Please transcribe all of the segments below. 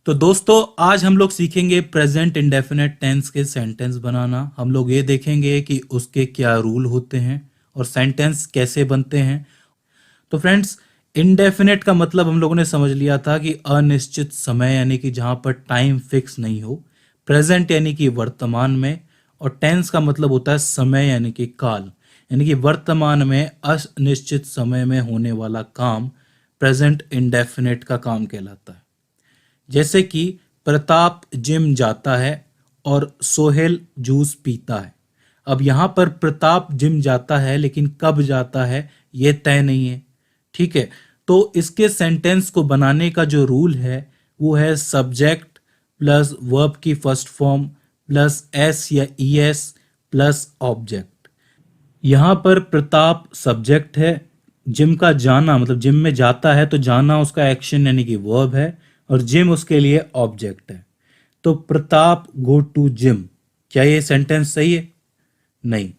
तो दोस्तों आज हम लोग सीखेंगे प्रेजेंट इंडेफिनेट टेंस के सेंटेंस बनाना। हम लोग ये देखेंगे कि उसके क्या रूल होते हैं और सेंटेंस कैसे बनते हैं। तो फ्रेंड्स, इंडेफिनेट का मतलब हम लोगों ने समझ लिया था कि अनिश्चित समय, यानी कि जहाँ पर टाइम फिक्स नहीं हो। प्रेजेंट यानी कि वर्तमान में, और टेंस का मतलब होता है समय यानी कि काल, यानी कि वर्तमान में अनिश्चित समय में होने वाला काम प्रेजेंट इंडेफिनेट का काम कहलाता है। जैसे कि प्रताप जिम जाता है और सोहेल जूस पीता है। अब यहाँ पर प्रताप जिम जाता है, लेकिन कब जाता है ये तय नहीं है। ठीक है, तो इसके सेंटेंस को बनाने का जो रूल है वो है सब्जेक्ट प्लस वर्ब की फर्स्ट फॉर्म प्लस एस या ई एस प्लस ऑब्जेक्ट। यहाँ पर प्रताप सब्जेक्ट है, जिम का जाना मतलब जिम में जाता है तो जाना उसका एक्शन यानी कि वर्ब है, और जिम उसके लिए ऑब्जेक्ट है। तो प्रताप गो टू जिम, क्या ये सेंटेंस सही है? नहीं।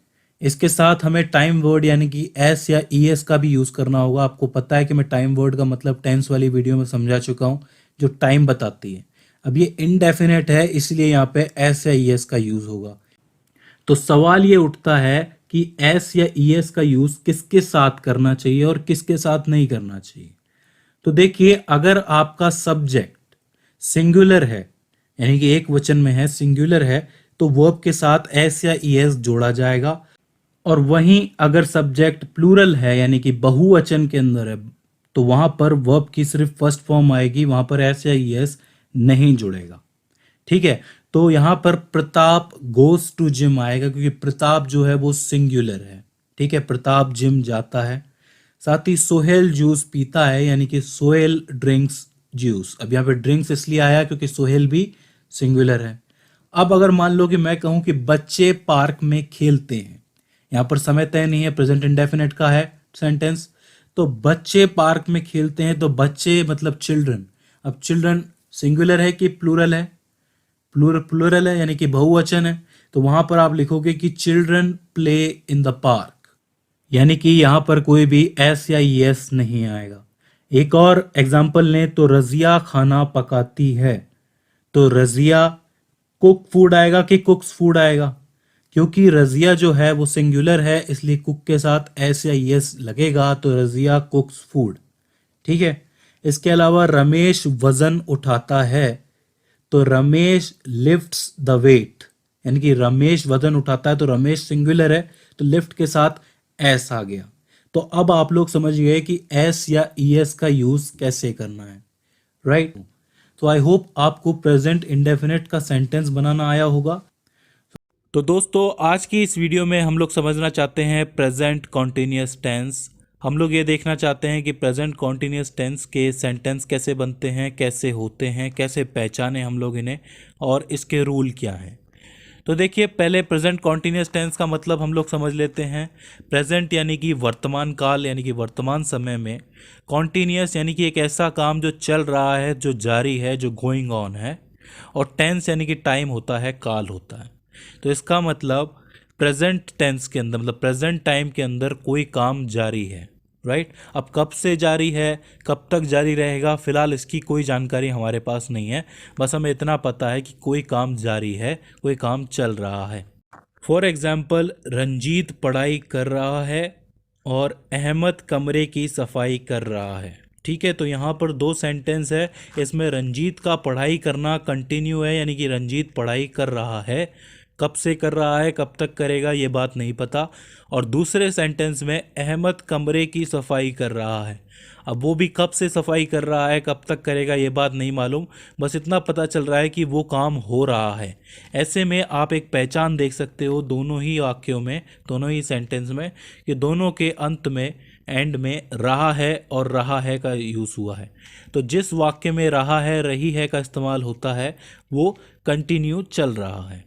इसके साथ हमें टाइम वर्ड यानी कि एस या ई एस का भी यूज करना होगा। आपको पता है कि मैं टाइम वर्ड का मतलब टेंस वाली वीडियो में समझा चुका हूं, जो टाइम बताती है। अब ये इनडेफिनेट है, इसलिए यहाँ पे एस या ई एस का यूज होगा। तो सवाल ये उठता है कि एस या ई एस का यूज किसके साथ करना चाहिए और किसके साथ नहीं करना चाहिए। तो देखिए, अगर आपका सब्जेक्ट सिंगुलर है यानी कि एक वचन में है, सिंगुलर है, तो वर्ब के साथ एस या ई एस जोड़ा जाएगा। और वहीं अगर सब्जेक्ट प्लूरल है यानी कि बहुवचन के अंदर है, तो वहां पर वर्ब की सिर्फ फर्स्ट फॉर्म आएगी, वहां पर एस या ई एस नहीं जुड़ेगा। ठीक है, तो यहां पर प्रताप गोस टू जिम आएगा, क्योंकि प्रताप जो है वो सिंगुलर है। ठीक है, प्रताप जिम जाता है। साथ ही सोहेल जूस पीता है, यानी कि सोहेल ड्रिंक्स जूस। अब यहाँ पे ड्रिंक्स इसलिए आया क्योंकि सोहेल भी सिंगुलर है। अब अगर मान लो कि मैं कहूं कि बच्चे पार्क में खेलते हैं, यहाँ पर समय तय नहीं है, प्रेजेंट इंडेफिनेट का है सेंटेंस। तो बच्चे पार्क में खेलते हैं, तो बच्चे मतलब चिल्ड्रन। अब चिल्ड्रन सिंगुलर है कि प्लूरल है? प्लूरल है यानी कि बहुवचन है। तो वहां पर आप लिखोगे कि children play in the park, यानी कि यहां पर कोई भी एस या यस नहीं आएगा। एक और एग्जाम्पल लें तो रजिया खाना पकाती है, तो रजिया कुक फूड आएगा कि कुक्स फूड आएगा? क्योंकि रजिया जो है वो सिंगुलर है, इसलिए कुक के साथ एस या यस लगेगा, तो रजिया कुक्स फूड। ठीक है, इसके अलावा रमेश वजन उठाता है, तो रमेश लिफ्ट्स द वेट, यानी कि रमेश वजन उठाता है, तो रमेश सिंगुलर है, तो लिफ्ट के साथ एस आ गया। तो अब आप लोग समझ गए कि एस या ई एस का यूज कैसे करना है, राइट? तो आई होप आपको प्रेजेंट इंडेफिनेट का सेंटेंस बनाना आया होगा। तो दोस्तों, आज की इस वीडियो में हम लोग समझना चाहते हैं प्रेजेंट कॉन्टिन्यूअस टेंस। हम लोग ये देखना चाहते हैं कि प्रेजेंट कॉन्टिन्यूअस टेंस के सेंटेंस कैसे बनते हैं, कैसे होते हैं, कैसे पहचाने हम लोग इन्हें, और इसके रूल क्या हैं। तो देखिए, पहले प्रेजेंट कॉन्टिन्यूअस टेंस का मतलब हम लोग समझ लेते हैं। प्रेजेंट यानी कि वर्तमान काल, यानी कि वर्तमान समय में। कॉन्टिन्यूअस यानी कि एक ऐसा काम जो चल रहा है, जो जारी है, जो गोइंग ऑन है। और टेंस यानी कि टाइम होता है, काल होता है। तो इसका मतलब प्रेजेंट टेंस के अंदर, मतलब प्रेजेंट टाइम के अंदर कोई काम जारी है, राइट? अब कब से जारी है, कब तक जारी रहेगा, फिलहाल इसकी कोई जानकारी हमारे पास नहीं है। बस हमें इतना पता है कि कोई काम जारी है, कोई काम चल रहा है। फॉर एग्जाम्पल, रंजीत पढ़ाई कर रहा है और अहमद कमरे की सफाई कर रहा है। ठीक है, तो यहाँ पर दो सेंटेंस है। इसमें रंजीत का पढ़ाई करना कंटिन्यू है, यानी कि रंजीत पढ़ाई कर रहा है। कब से कर रहा है, कब तक करेगा, ये बात नहीं पता। और दूसरे सेंटेंस में अहमद कमरे की सफाई कर रहा है। अब वो भी कब से सफाई कर रहा है, कब तक करेगा, ये बात नहीं मालूम। बस इतना पता चल रहा है कि वो काम हो रहा है। ऐसे में आप एक पहचान देख सकते हो दोनों ही वाक्यों में, दोनों ही सेंटेंस में, कि दोनों के अंत में, एंड में रहा है और रहा है का यूज़ हुआ है। तो जिस वाक्य में रहा है, रही है का इस्तेमाल होता है, वो कंटिन्यू चल रहा है।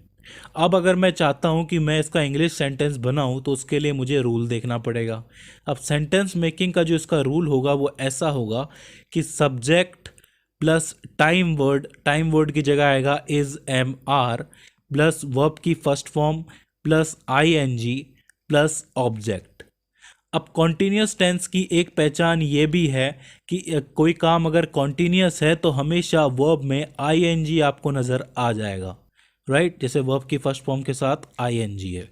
अब अगर मैं चाहता हूं कि मैं इसका इंग्लिश सेंटेंस बनाऊं, तो उसके लिए मुझे रूल देखना पड़ेगा। अब सेंटेंस मेकिंग का जो इसका रूल होगा वो ऐसा होगा कि सब्जेक्ट प्लस टाइम वर्ड की जगह आएगा is am are, plus verb की first form plus I N G plus object. अब कॉन्टिन्यूस टेंस की एक पहचान ये भी है कि कोई काम अगर कॉन्टिन्यूस है तो हमेशा वर्ब में आईएनजी आपको नज़र आ जाएगा, राइट। जैसे वर्ब की फर्स्ट फॉर्म के साथ आईएनजी है।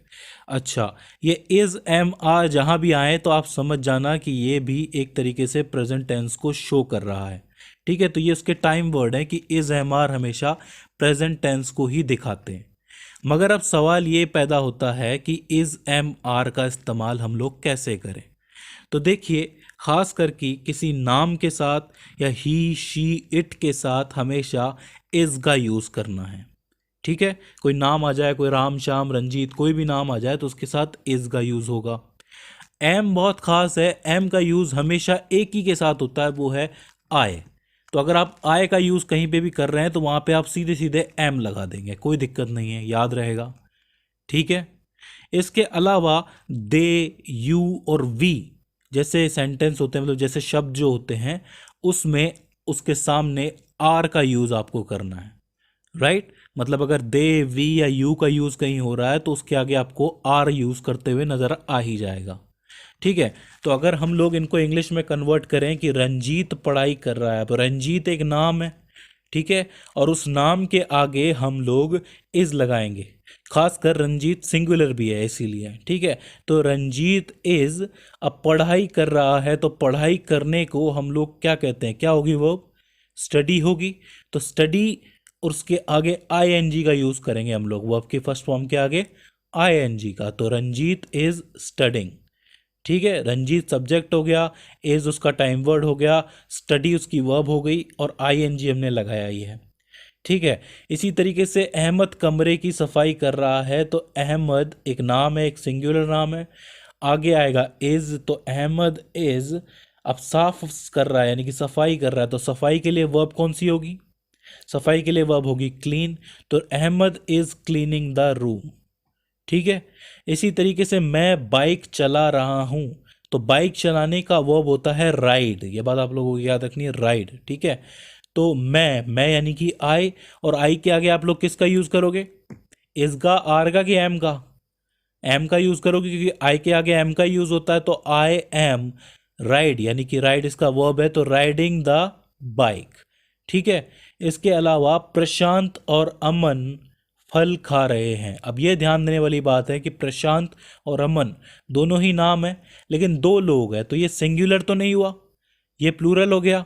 अच्छा, ये इज़ एम आर जहाँ भी आए तो आप समझ जाना कि ये भी एक तरीके से प्रेजेंट टेंस को शो कर रहा है, ठीक है। तो ये उसके टाइम वर्ड है कि इज़ एम आर हमेशा प्रेजेंट टेंस को ही दिखाते हैं। मगर अब सवाल ये पैदा होता है कि इज़ एम आर का इस्तेमाल हम लोग कैसे करें। तो देखिए, ख़ास करके किसी नाम के साथ या ही शी इट के साथ हमेशा इज़ का यूज़ करना है, ठीक है। कोई नाम आ जाए, कोई राम श्याम रंजीत, कोई भी नाम आ जाए तो उसके साथ इज़ का यूज़ होगा। एम बहुत ख़ास है, एम का यूज़ हमेशा एक ही के साथ होता है, वो है आए। तो अगर आप आय का यूज़ कहीं पे भी कर रहे हैं तो वहाँ पे आप सीधे सीधे एम लगा देंगे, कोई दिक्कत नहीं है, याद रहेगा, ठीक है। इसके अलावा दे, यू और वी जैसे सेंटेंस होते हैं, मतलब जैसे शब्द जो होते हैं, उसमें उसके सामने आर का यूज़ आपको करना है, राइट। मतलब अगर दे, वी या यू का यूज़ कहीं हो रहा है तो उसके आगे आपको आर यूज़ करते हुए नज़र आ ही जाएगा, ठीक है। तो अगर हम लोग इनको इंग्लिश में कन्वर्ट करें कि रंजीत पढ़ाई कर रहा है, तो रंजीत एक नाम है, ठीक है, और उस नाम के आगे हम लोग इज़ लगाएंगे। खासकर रंजीत सिंगुलर भी है इसीलिए, ठीक है। तो रंजीत इज़, अब पढ़ाई कर रहा है तो पढ़ाई करने को हम लोग क्या कहते हैं, क्या होगी वो, स्टडी होगी। तो स्टडी और उसके आगे आईएनजी का यूज़ करेंगे हम लोग, वर्ब की फर्स्ट फॉर्म के आगे आईएनजी का। तो रंजीत इज़ स्टडिंग, ठीक है। रंजीत सब्जेक्ट हो गया, इज उसका टाइम वर्ड हो गया, स्टडी उसकी वर्ब हो गई और आईएनजी हमने लगाया ही है, ठीक है। इसी तरीके से अहमद कमरे की सफाई कर रहा है, तो अहमद एक नाम है, एक सिंगुलर नाम है, आगे आएगा इज, तो अहमद इज अब साफ कर रहा है यानी कि सफाई कर रहा है, तो सफाई के लिए वर्ब कौन सी होगी, सफाई के लिए वर्ब होगी क्लीन, तो Ahmed is cleaning the room, ठीक है। इसी तरीके से मैं बाइक चला रहा हूं, तो बाइक चलाने का वर्ब होता है राइड, ये बात आप लोगों को याद रखनी है, राइड, ठीक है। तो मैं यानी कि आई, और आई के आगे आप लोग किसका यूज करोगे, इस का, आर का, कि एम का, एम का यूज करोगे, क्योंकि आई के आगे एम का यूज होता है। तो आई एम राइड यानी कि राइड इसका वर्ब है, तो राइडिंग द बाइक, ठीक है। इसके अलावा प्रशांत और अमन फल खा रहे हैं। अब ये ध्यान देने वाली बात है कि प्रशांत और अमन दोनों ही नाम है, लेकिन दो लोग हैं, तो ये सिंगुलर तो नहीं हुआ, ये प्लूरल हो गया,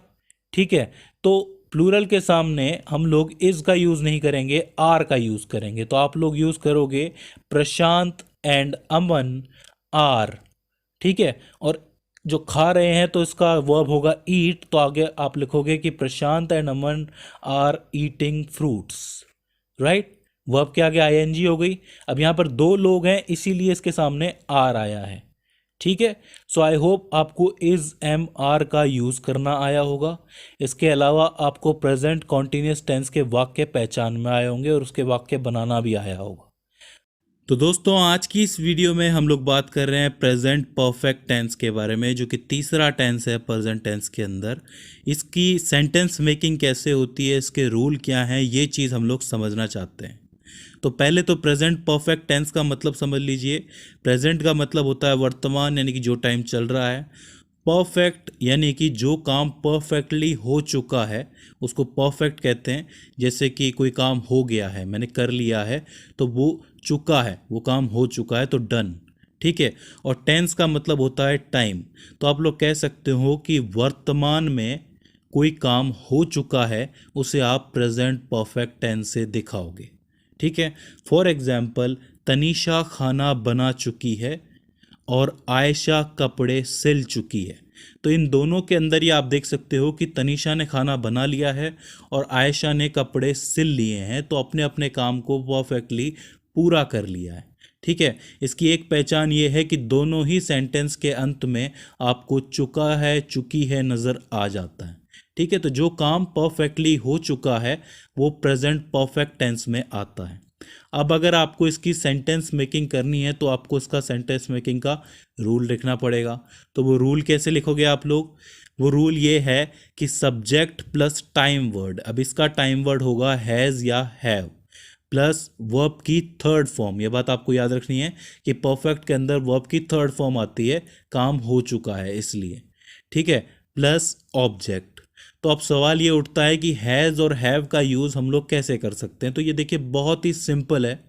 ठीक है। तो प्लूरल के सामने हम लोग इज का यूज नहीं करेंगे, आर का यूज करेंगे। तो आप लोग यूज करोगे प्रशांत एंड अमन आर, ठीक है। और जो खा रहे हैं तो इसका वर्ब होगा ईट, तो आगे आप लिखोगे कि Prashant and Aman are eating fruits, right. Verb के आगे आईएनजी हो गई। अब यहाँ पर दो लोग हैं इसीलिए इसके सामने आर आया है, ठीक है। सो आई होप आपको इज एम आर का यूज़ करना आया होगा। इसके अलावा आपको प्रेजेंट कॉन्टिन्यूस टेंस के वाक्य पहचान में आए होंगे और उसके वाक्य बनाना भी आया होगा। तो दोस्तों, आज की इस वीडियो में हम लोग बात कर रहे हैं प्रेजेंट परफेक्ट टेंस के बारे में, जो कि तीसरा टेंस है प्रेजेंट टेंस के अंदर। इसकी सेंटेंस मेकिंग कैसे होती है, इसके रूल क्या हैं, ये चीज़ हम लोग समझना चाहते हैं। तो पहले तो प्रेजेंट परफेक्ट टेंस का मतलब समझ लीजिए। प्रेजेंट का मतलब होता है वर्तमान, यानी कि जो टाइम चल रहा है। परफेक्ट यानी कि जो काम परफेक्टली हो चुका है उसको परफेक्ट कहते हैं। जैसे कि कोई काम हो गया है, मैंने कर लिया है, तो वो चुका है, वो काम हो चुका है, तो डन, ठीक है। और टेंस का मतलब होता है टाइम। तो आप लोग कह सकते हो कि वर्तमान में कोई काम हो चुका है, उसे आप प्रेजेंट परफेक्ट टेंस से दिखाओगे, ठीक है। फॉर एग्जाम्पल, तनीषा खाना बना चुकी है और आयशा कपड़े सिल चुकी है। तो इन दोनों के अंदर ही आप देख सकते हो कि तनीषा ने खाना बना लिया है और आयशा ने कपड़े सिल लिए हैं, तो अपने अपने काम को परफेक्टली पूरा कर लिया है, ठीक है। इसकी एक पहचान ये है कि दोनों ही सेंटेंस के अंत में आपको चुका है, चुकी है नज़र आ जाता है, ठीक है। तो जो काम परफेक्टली हो चुका है वो प्रेजेंट परफेक्ट टेंस में आता है। अब अगर आपको इसकी सेंटेंस मेकिंग करनी है तो आपको इसका सेंटेंस मेकिंग का रूल लिखना पड़ेगा। तो वो रूल कैसे लिखोगे आप लोग, वो रूल ये है कि सब्जेक्ट प्लस टाइम वर्ड, अब इसका टाइम वर्ड होगा हैज़ या हैव, प्लस वर्ब की थर्ड फॉर्म, ये बात आपको याद रखनी है कि परफेक्ट के अंदर वर्ब की थर्ड फॉर्म आती है, काम हो चुका है इसलिए, ठीक है, प्लस ऑब्जेक्ट। तो अब सवाल ये उठता है कि हैज़ और हैव का यूज़ हम लोग कैसे कर सकते हैं। तो ये देखिए बहुत ही सिंपल है।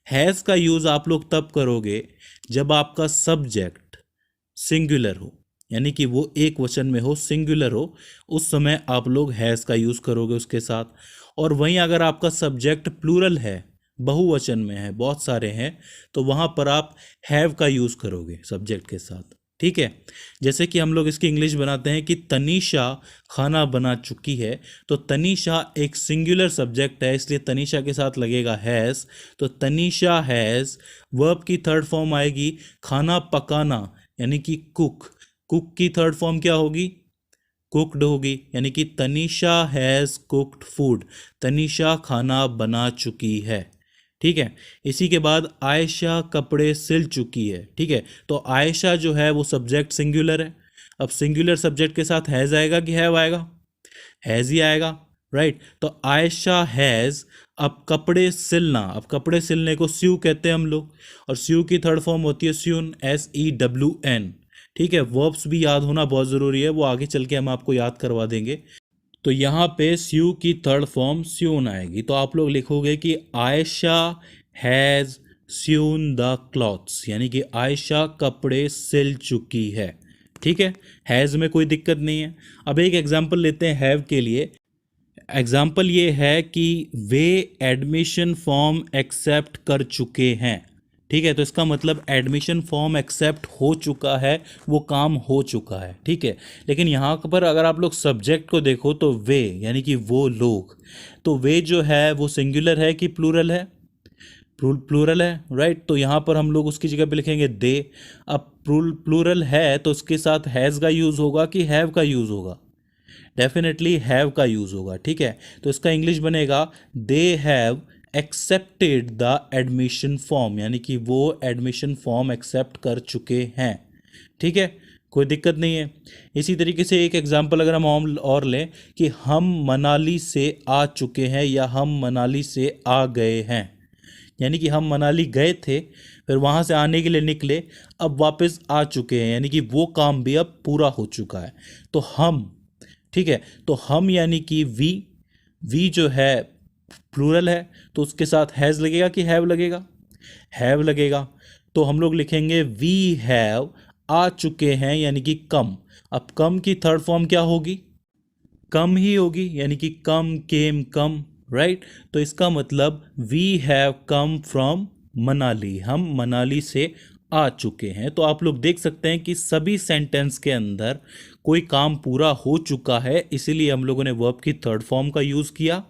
हैज़ का यूज़ आप लोग तब करोगे जब आपका सब्जेक्ट सिंगुलर हो, यानी कि वो एक वचन में हो, सिंगुलर हो, उस समय आप लोग हैज़ का यूज़ करोगे उसके साथ। और वहीं अगर आपका सब्जेक्ट प्लूरल है, बहुवचन में है, बहुत सारे हैं, तो वहाँ पर आप हैव का यूज़ करोगे सब्जेक्ट के साथ, ठीक है। जैसे कि हम लोग इसकी इंग्लिश बनाते हैं कि तनीषा खाना बना चुकी है, तो तनीषा एक सिंगुलर सब्जेक्ट है, इसलिए तनीषा के साथ लगेगा हैज़। तो तनीषा हैज़, वर्ब की थर्ड फॉर्म आएगी खाना पकाना, यानी कि कुक। कुक की थर्ड फॉर्म क्या होगी? कुक्ड होगी, यानी कि Tanisha has cooked food, Tanisha खाना बना चुकी है, ठीक है। इसी के बाद आयशा कपड़े सिल चुकी है, ठीक है। तो आयशा जो है वो सब्जेक्ट सिंगुलर है, अब सिंगुलर सब्जेक्ट के साथ हैज़ आएगा कि हैव आएगा? हैज़ ही आएगा, राइट। तो आयशा हैज़, अब कपड़े सिलना, अब कपड़े सिलने को स्यू कहते हैं हम लोग, और स्यू की थर्ड फॉर्म होती है स्यून, SEWN, ठीक है। वर्ब्स भी याद होना बहुत ज़रूरी है, वो आगे चल के हम आपको याद करवा देंगे। तो यहाँ पे स्यू की थर्ड फॉर्म स्यून आएगी, तो आप लोग लिखोगे कि आयशा हैज़ स्यून द क्लॉथ्स, यानी कि आयशा कपड़े सिल चुकी है, ठीक है। हैज़ में कोई दिक्कत नहीं है। अब एक एग्जांपल लेते हैं हैव के लिए। एग्जांपल ये है कि वे एडमिशन फॉर्म एक्सेप्ट कर चुके हैं, ठीक है। तो इसका मतलब एडमिशन फॉर्म एक्सेप्ट हो चुका है, वो काम हो चुका है, ठीक है। लेकिन यहाँ पर अगर आप लोग सब्जेक्ट को देखो तो वे, यानी कि वो लोग, तो वे जो है वो सिंगुलर है कि प्लूरल है? प्लूरल है, राइट। तो यहाँ पर हम लोग उसकी जगह पे लिखेंगे दे। अब प्लूरल है तो उसके साथ हैज़ का यूज़ होगा कि हैव का यूज़ होगा? डेफिनेटली हैव का यूज़ होगा, ठीक है। तो इसका इंग्लिश बनेगा they have accepted the admission form, यानी कि वो एडमिशन फॉर्म एक्सेप्ट कर चुके हैं, ठीक है, कोई दिक्कत नहीं है। इसी तरीके से एक एग्जांपल अगर हम और लें कि हम मनाली से आ चुके हैं या हम मनाली से आ गए हैं, यानी कि हम मनाली गए थे, फिर वहाँ से आने के लिए निकले, अब वापस आ चुके हैं, यानी कि वो काम भी अब पूरा हो चुका है। तो हम, ठीक है, तो हम यानी कि वी जो है प्लूरल है, तो उसके साथ हैज़ लगेगा कि हैव लगेगा? हैव लगेगा। तो हम लोग लिखेंगे वी हैव आ चुके हैं, यानी कि कम। अब कम की थर्ड फॉर्म क्या होगी? कम ही होगी, यानी कि कम, केम, कम, राइट। तो इसका मतलब we have come from Manali, हम मनाली से आ चुके हैं। तो आप लोग देख सकते हैं कि सभी सेंटेंस के अंदर कोई काम पूरा हो चुका है, इसीलिए हम लोगों ने वर्ब की थर्ड फॉर्म का यूज़ किया,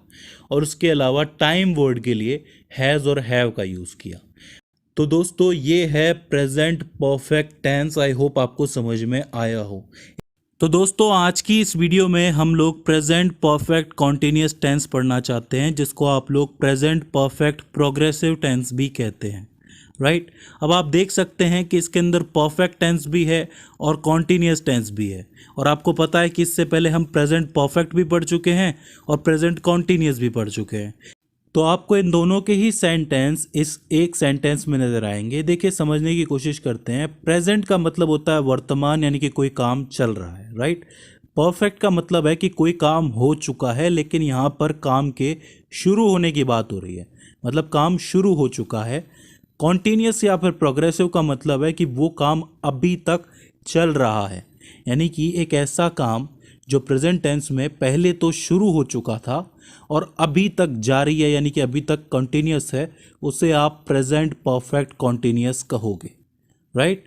और उसके अलावा टाइम वर्ड के लिए हैज़ और हैव का यूज़ किया। तो दोस्तों ये है present perfect tense, I hope आपको समझ में आया हो। तो दोस्तों आज की इस वीडियो में हम लोग प्रेजेंट परफेक्ट कॉन्टिन्यूस टेंस पढ़ना चाहते हैं, जिसको आप लोग प्रेजेंट परफेक्ट प्रोग्रेसिव टेंस भी कहते हैं, राइट। अब आप देख सकते हैं कि इसके अंदर परफेक्ट टेंस भी है और कॉन्टिन्यूस टेंस भी है, और आपको पता है कि इससे पहले हम प्रेजेंट परफेक्ट भी पढ़ चुके हैं और प्रेजेंट कॉन्टिन्यूस भी पढ़ चुके हैं। तो आपको इन दोनों के ही सेंटेंस इस एक सेंटेंस में नज़र आएंगे। देखिए समझने की कोशिश करते हैं। प्रेजेंट का मतलब होता है वर्तमान, यानी कि कोई काम चल रहा है, राइट। परफेक्ट का मतलब है कि कोई काम हो चुका है, लेकिन यहाँ पर काम के शुरू होने की बात हो रही है, मतलब काम शुरू हो चुका है। कॉन्टिन्यूस या फिर प्रोग्रेसिव का मतलब है कि वो काम अभी तक चल रहा है, यानी कि एक ऐसा काम जो प्रेजेंट टेंस में पहले तो शुरू हो चुका था और अभी तक जारी है, यानी कि अभी तक कंटिन्यूस है, उसे आप प्रेजेंट परफेक्ट कंटिन्यूस कहोगे, राइट।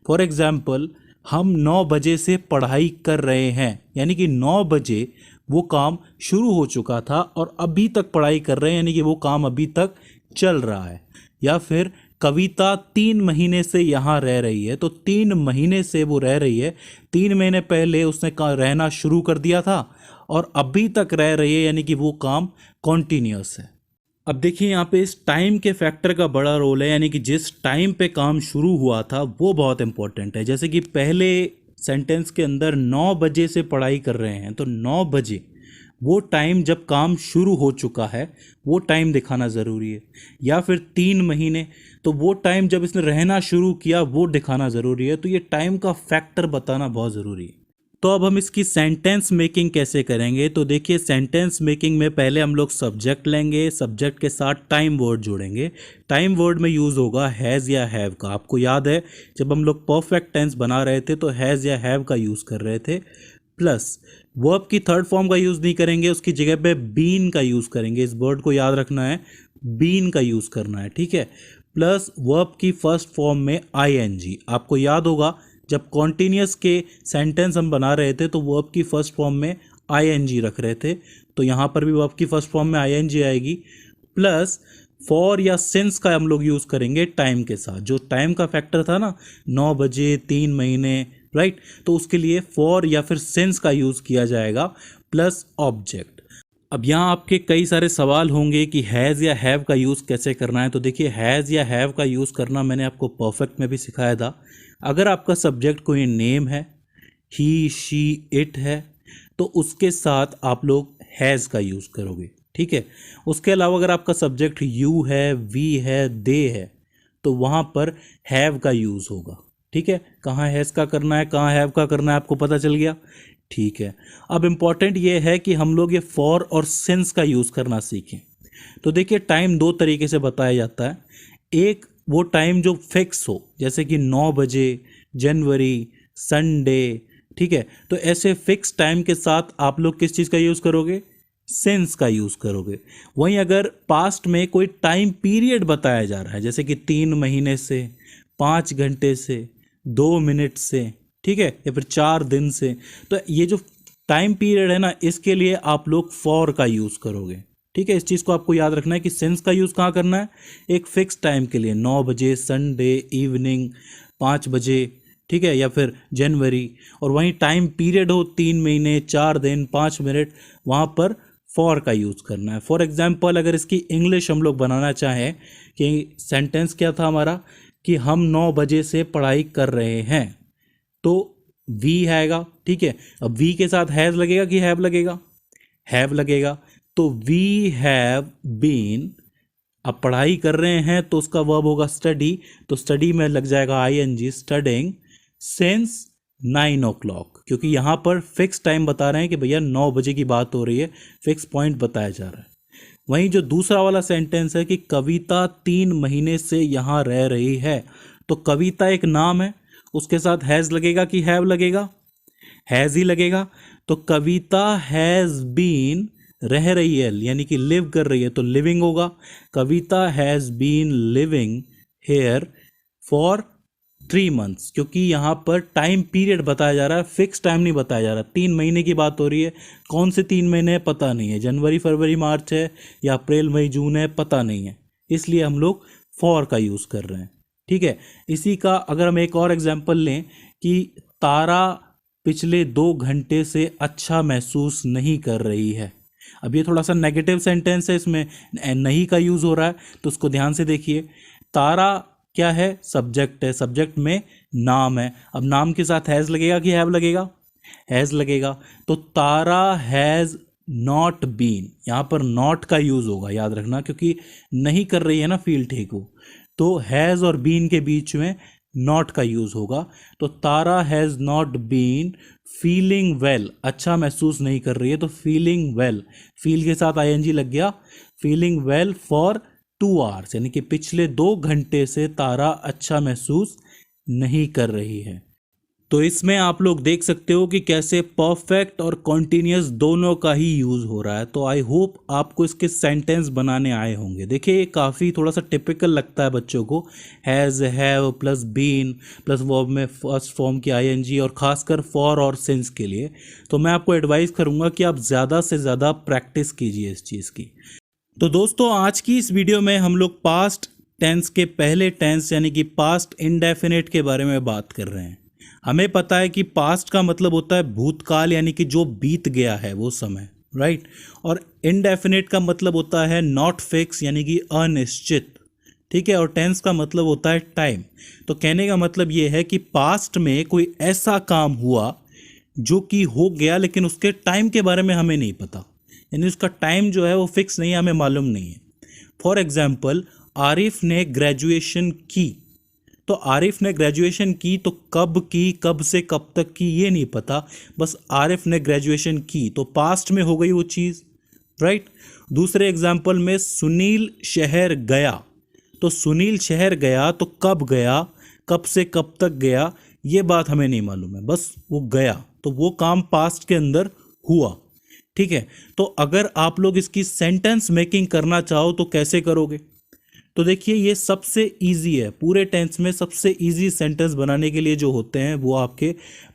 फॉर एग्जाम्पल हम 9 बजे से पढ़ाई कर रहे हैं, यानी कि 9 बजे वो काम शुरू हो चुका था और अभी तक पढ़ाई कर रहे हैं, यानी कि वो काम अभी तक चल रहा है। या फिर कविता 3 महीने से यहाँ रह रही है, तो 3 महीने से वो रह रही है, 3 महीने पहले उसने रहना शुरू कर दिया था और अभी तक रह रही है, यानी कि वो काम कॉन्टिन्यूस है। अब देखिए यहाँ पे इस टाइम के फैक्टर का बड़ा रोल है, यानी कि जिस टाइम पे काम शुरू हुआ था वो बहुत इंपॉर्टेंट है। जैसे कि पहले सेंटेंस के अंदर 9 बजे से पढ़ाई कर रहे हैं, तो 9 बजे वो टाइम जब काम शुरू हो चुका है वो टाइम दिखाना ज़रूरी है, या फिर 3 महीने, तो वो टाइम जब इसने रहना शुरू किया वो दिखाना ज़रूरी है। तो ये टाइम का फैक्टर बताना बहुत ज़रूरी है। तो अब हम इसकी सेंटेंस मेकिंग कैसे करेंगे, तो देखिए सेंटेंस मेकिंग में पहले हम लोग सब्जेक्ट लेंगे, सब्जेक्ट के साथ टाइम वर्ड जोड़ेंगे। टाइम वर्ड में यूज़ होगा हैज़ या हैव का। आपको याद है जब हम लोग परफेक्ट टेंस बना रहे थे तो हैज़ या हैव का यूज़ कर रहे थे। प्लस वर्ब की थर्ड फॉर्म का यूज़ नहीं करेंगे, उसकी जगह पे बीन का यूज़ करेंगे। इस वर्ड को याद रखना है, बीन का यूज़ करना है, ठीक है। प्लस वर्ब की फर्स्ट फॉर्म में आईएनजी। आपको याद होगा जब कॉन्टिन्यूस के सेंटेंस हम बना रहे थे तो वर्ब की फर्स्ट फॉर्म में आईएनजी रख रहे थे, तो यहाँ पर भी वर्ब की फर्स्ट फॉर्म में आईएनजी आएगी। प्लस फॉर या सिंस का हम लोग यूज़ करेंगे टाइम के साथ। जो टाइम का फैक्टर था ना 9 बजे 3 महीने, राइट, तो उसके लिए फॉर या फिर सिंस का यूज़ किया जाएगा प्लस ऑब्जेक्ट। अब यहाँ आपके कई सारे सवाल होंगे कि हैज़ या हैव का यूज़ कैसे करना है। तो देखिए हैज़ या हैव का यूज़ करना मैंने आपको परफेक्ट में भी सिखाया था। अगर आपका सब्जेक्ट कोई नेम है, ही शी इट है, तो उसके साथ आप लोग हैज़ का यूज़ करोगे, ठीक है। उसके अलावा अगर आपका सब्जेक्ट यू है, वी है, दे है, तो वहाँ पर हैव का यूज़ होगा, ठीक है। कहाँ हैज़ का करना है, कहाँ हैव का करना है, आपको पता चल गया, ठीक है। अब इम्पॉर्टेंट ये है कि हम लोग ये फॉर और सिंस का यूज़ करना सीखें। तो देखिए टाइम दो तरीके से बताया जाता है। एक वो टाइम जो फिक्स हो, जैसे कि 9 बजे, जनवरी, संडे, ठीक है। तो ऐसे फिक्स टाइम के साथ आप लोग किस चीज़ का यूज़ करोगे, सिंस का यूज़ करोगे। वहीं अगर पास्ट में कोई टाइम पीरियड बताया जा रहा है, जैसे कि 3 महीने से, 5 घंटे से, 2 मिनट से, ठीक है, या फिर 4 दिन से, तो ये जो टाइम पीरियड है ना, इसके लिए आप लोग फॉर का यूज़ करोगे, ठीक है। इस चीज़ को आपको याद रखना है कि सिंस का यूज़ कहाँ करना है, एक फिक्स टाइम के लिए, 9 बजे, संडे, इवनिंग, 5 बजे, ठीक है, या फिर जनवरी। और वहीं टाइम पीरियड हो 3 महीने, 4 दिन, 5 मिनट, वहाँ पर फॉर का यूज़ करना है। फॉर एग्जाम्पल अगर इसकी इंग्लिश हम लोग बनाना चाहें कि सेंटेंस क्या था हमारा कि हम 9 बजे से पढ़ाई कर रहे हैं, तो वी आएगा, ठीक है। अब वी के साथ हैज़ लगेगा कि हैव लगेगा, हैव लगेगा, तो वी हैव बीन। अब पढ़ाई कर रहे हैं तो उसका वर्ब होगा स्टडी, तो स्टडी में लग जाएगा आईएनजी, स्टडिंग सिंस 9 o'clock, क्योंकि यहाँ पर फिक्स टाइम बता रहे हैं कि भैया 9 बजे की बात हो रही है, फिक्स पॉइंट बताया जा रहा है। वहीं जो दूसरा वाला सेंटेंस है कि कविता 3 महीने से यहाँ रह रही है, तो कविता एक नाम है, उसके साथ हैज़ लगेगा कि हैव लगेगा, हैज़ ही लगेगा। तो कविता हैज़ बीन, रह रही है यानी कि लिव कर रही है तो लिविंग होगा। Kavita has been living here for 3 months, क्योंकि यहाँ पर टाइम पीरियड बताया जा रहा है, फिक्स टाइम नहीं बताया जा रहा। 3 महीने की बात हो रही है, कौन से 3 महीने है पता नहीं है, जनवरी फरवरी मार्च है या अप्रैल मई जून है पता नहीं है, इसलिए हम लोग फॉर का यूज़ कर रहे हैं, ठीक है। इसी का अगर हम एक और एग्जाम्पल लें कि तारा पिछले 2 घंटे से अच्छा महसूस नहीं कर रही है। अब ये थोड़ा सा नेगेटिव सेंटेंस है, इसमें नहीं का यूज़ हो रहा है, तो उसको ध्यान से देखिए। तारा क्या है, सब्जेक्ट है, सब्जेक्ट में नाम है। अब नाम के साथ हैज़ लगेगा कि हैव लगेगा, हैज़ लगेगा, तो तारा हैज़ नॉट बीन, यहाँ पर नॉट का यूज़ होगा, याद रखना, क्योंकि नहीं कर रही है ना फील ठीक हो, तो हैज़ और बीन के बीच में नॉट का यूज़ होगा। तो Tara has not been feeling well, अच्छा महसूस नहीं कर रही है, तो फीलिंग वेल, फील के साथ आईएनजी लग गया, फीलिंग वेल फॉर 2 hours, यानी कि पिछले 2 घंटे से तारा अच्छा महसूस नहीं कर रही है। तो इसमें आप लोग देख सकते हो कि कैसे परफेक्ट और कॉन्टिन्यूस दोनों का ही यूज़ हो रहा है। तो आई होप आपको इसके सेंटेंस बनाने आए होंगे। देखिए ये काफ़ी थोड़ा सा टिपिकल लगता है बच्चों को, has, have plus been plus verb में फर्स्ट फॉर्म की आईएनजी, और ख़ासकर फॉर और सिंस के लिए। तो मैं आपको एडवाइस करूँगा कि आप ज़्यादा से ज़्यादा प्रैक्टिस कीजिए इस चीज़ की। तो दोस्तों आज की इस वीडियो में हम लोग पास्ट टेंस के पहले टेंस यानी कि पास्ट इंडेफिनिट के बारे में बात कर रहे हैं। हमें पता है कि पास्ट का मतलब होता है भूतकाल, यानी कि जो बीत गया है वो समय, राइट। और इंडेफिनिट का मतलब होता है नॉट फिक्स, यानी कि अनिश्चित, ठीक है। और टेंस का मतलब होता है टाइम। तो कहने का मतलब ये है कि पास्ट में कोई ऐसा काम हुआ जो कि हो गया लेकिन उसके टाइम के बारे में हमें नहीं पता, यानी उसका टाइम जो है वो फिक्स नहीं है, हमें मालूम नहीं है। फॉर एग्जाम्पल, आरिफ ने ग्रेजुएशन की, तो आरिफ ने ग्रेजुएशन की तो कब की, कब से कब तक की ये नहीं पता, बस आरिफ ने ग्रेजुएशन की तो पास्ट में हो गई वो चीज़, राइट। दूसरे एग्जाम्पल में सुनील शहर गया, तो सुनील शहर गया तो कब गया, कब से कब तक गया, ये बात हमें नहीं मालूम है, बस वो गया, तो वो काम पास्ट के अंदर हुआ, ठीक है। तो अगर आप लोग इसकी सेंटेंस मेकिंग करना चाहो तो कैसे करोगे? तो देखिए, ये सबसे इजी है, पूरे टेंस में सबसे इजी सेंटेंस बनाने के लिए जो होते हैं वो आपके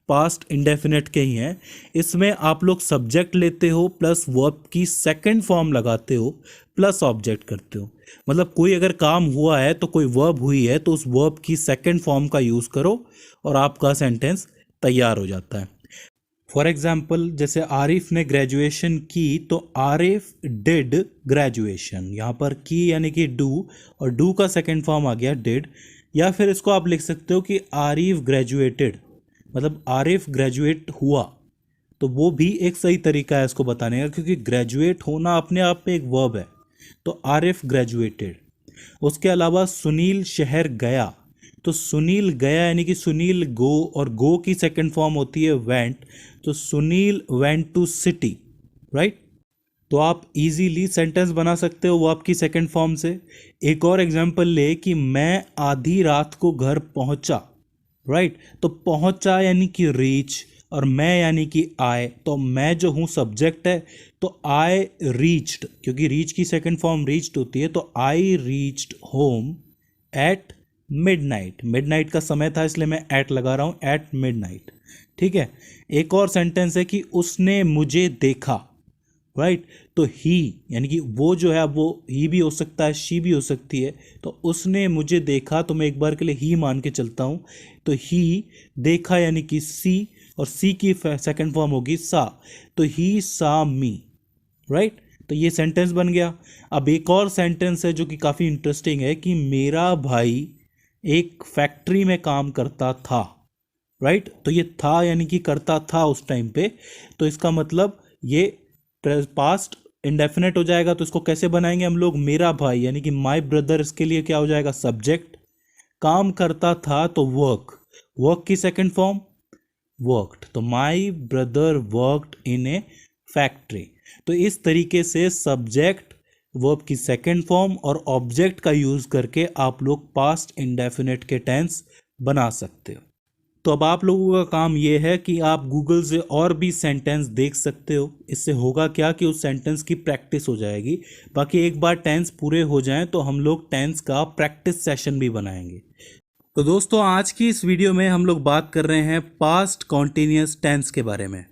पास्ट इंडेफिनेट के ही हैं। इसमें आप लोग सब्जेक्ट लेते हो प्लस वर्ब की सेकंड फॉर्म लगाते हो प्लस ऑब्जेक्ट करते हो। मतलब कोई अगर काम हुआ है तो कोई वर्ब हुई है तो उस वर्ब की सेकंड फॉर्म का यूज़ करो और आपका सेंटेंस तैयार हो जाता है। फॉर एग्जाम्पल, जैसे आरिफ ने ग्रेजुएशन की तो आरिफ डिड ग्रेजुएशन, यहाँ पर की यानी कि डू, और डू का सेकंड फॉर्म आ गया डिड। या फिर इसको आप लिख सकते हो कि आरिफ ग्रेजुएटेड, मतलब आरिफ ग्रेजुएट हुआ, तो वो भी एक सही तरीका है इसको बताने का, क्योंकि ग्रेजुएट होना अपने आप में एक वर्ब है। तो आरिफ ग्रेजुएटेड। उसके अलावा सुनील शहर गया, तो सुनील गया यानी कि सुनील गो, और गो की सेकंड फॉर्म होती है वेंट, तो Sunil went to city, right. तो आप इजीली सेंटेंस बना सकते हो वो आपकी सेकंड फॉर्म से। एक और एग्जांपल ले कि मैं आधी रात को घर पहुंचा, राइट। तो पहुंचा यानी कि रीच, और मैं यानी कि आई, तो मैं जो हूँ सब्जेक्ट है, तो आई रीच्ड, क्योंकि रीच की सेकंड फॉर्म रीच्ड होती है, तो I reached home at midnight. Midnight का समय था इसलिए मैं एट लगा रहा हूँ, एट मिडनाइट, ठीक है। एक और सेंटेंस है कि उसने मुझे देखा, राइट। तो ही यानी कि वो जो है, वो ही भी हो सकता है, शी भी हो सकती है। तो उसने मुझे देखा, तो मैं एक बार के लिए ही मान के चलता हूँ, तो ही देखा यानी कि सी, और सी की सेकंड फॉर्म होगी सा, तो ही सा मी, राइट। तो ये सेंटेंस बन गया। अब एक और सेंटेंस है जो कि काफ़ी इंटरेस्टिंग है कि मेरा भाई एक फैक्ट्री में काम करता था, राइट। तो ये था यानी कि करता था उस टाइम पे, तो इसका मतलब ये पास्ट इंडेफिनेट हो जाएगा। तो इसको कैसे बनाएंगे हम लोग? मेरा भाई यानी कि माय ब्रदर, इसके लिए क्या हो जाएगा? सब्जेक्ट। काम करता था तो वर्क, वर्क की सेकंड फॉर्म वर्कड, तो my brother worked in A factory. तो इस तरीके से सब्जेक्ट, वर्ब की सेकंड फॉर्म और ऑब्जेक्ट का यूज करके आप लोग पास्ट इंडेफिनेट के टेंस बना सकते हो। तो अब आप लोगों का काम ये है कि आप गूगल से और भी सेंटेंस देख सकते हो। इससे होगा क्या कि उस सेंटेंस की प्रैक्टिस हो जाएगी। बाकी एक बार टेंस पूरे हो जाएं तो हम लोग टेंस का प्रैक्टिस सेशन भी बनाएंगे। तो दोस्तों, आज की इस वीडियो में हम लोग बात कर रहे हैं पास्ट कॉन्टिन्यूअस टेंस के बारे में।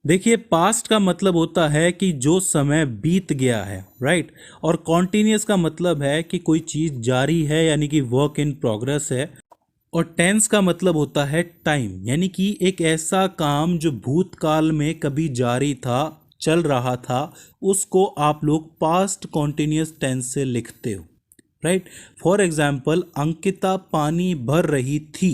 देखिए, पास्ट का मतलब होता है कि जो समय बीत गया है, राइट। और कॉन्टिन्यूअस का मतलब है कि कोई चीज़ जारी है, यानी कि वर्क इन प्रोग्रेस है। और टेंस का मतलब होता है टाइम, यानी कि एक ऐसा काम जो भूतकाल में कभी जारी था, चल रहा था, उसको आप लोग पास्ट कॉन्टिन्यूअस टेंस से लिखते हो, राइट। फॉर एग्जाम्पल, अंकिता पानी भर रही थी,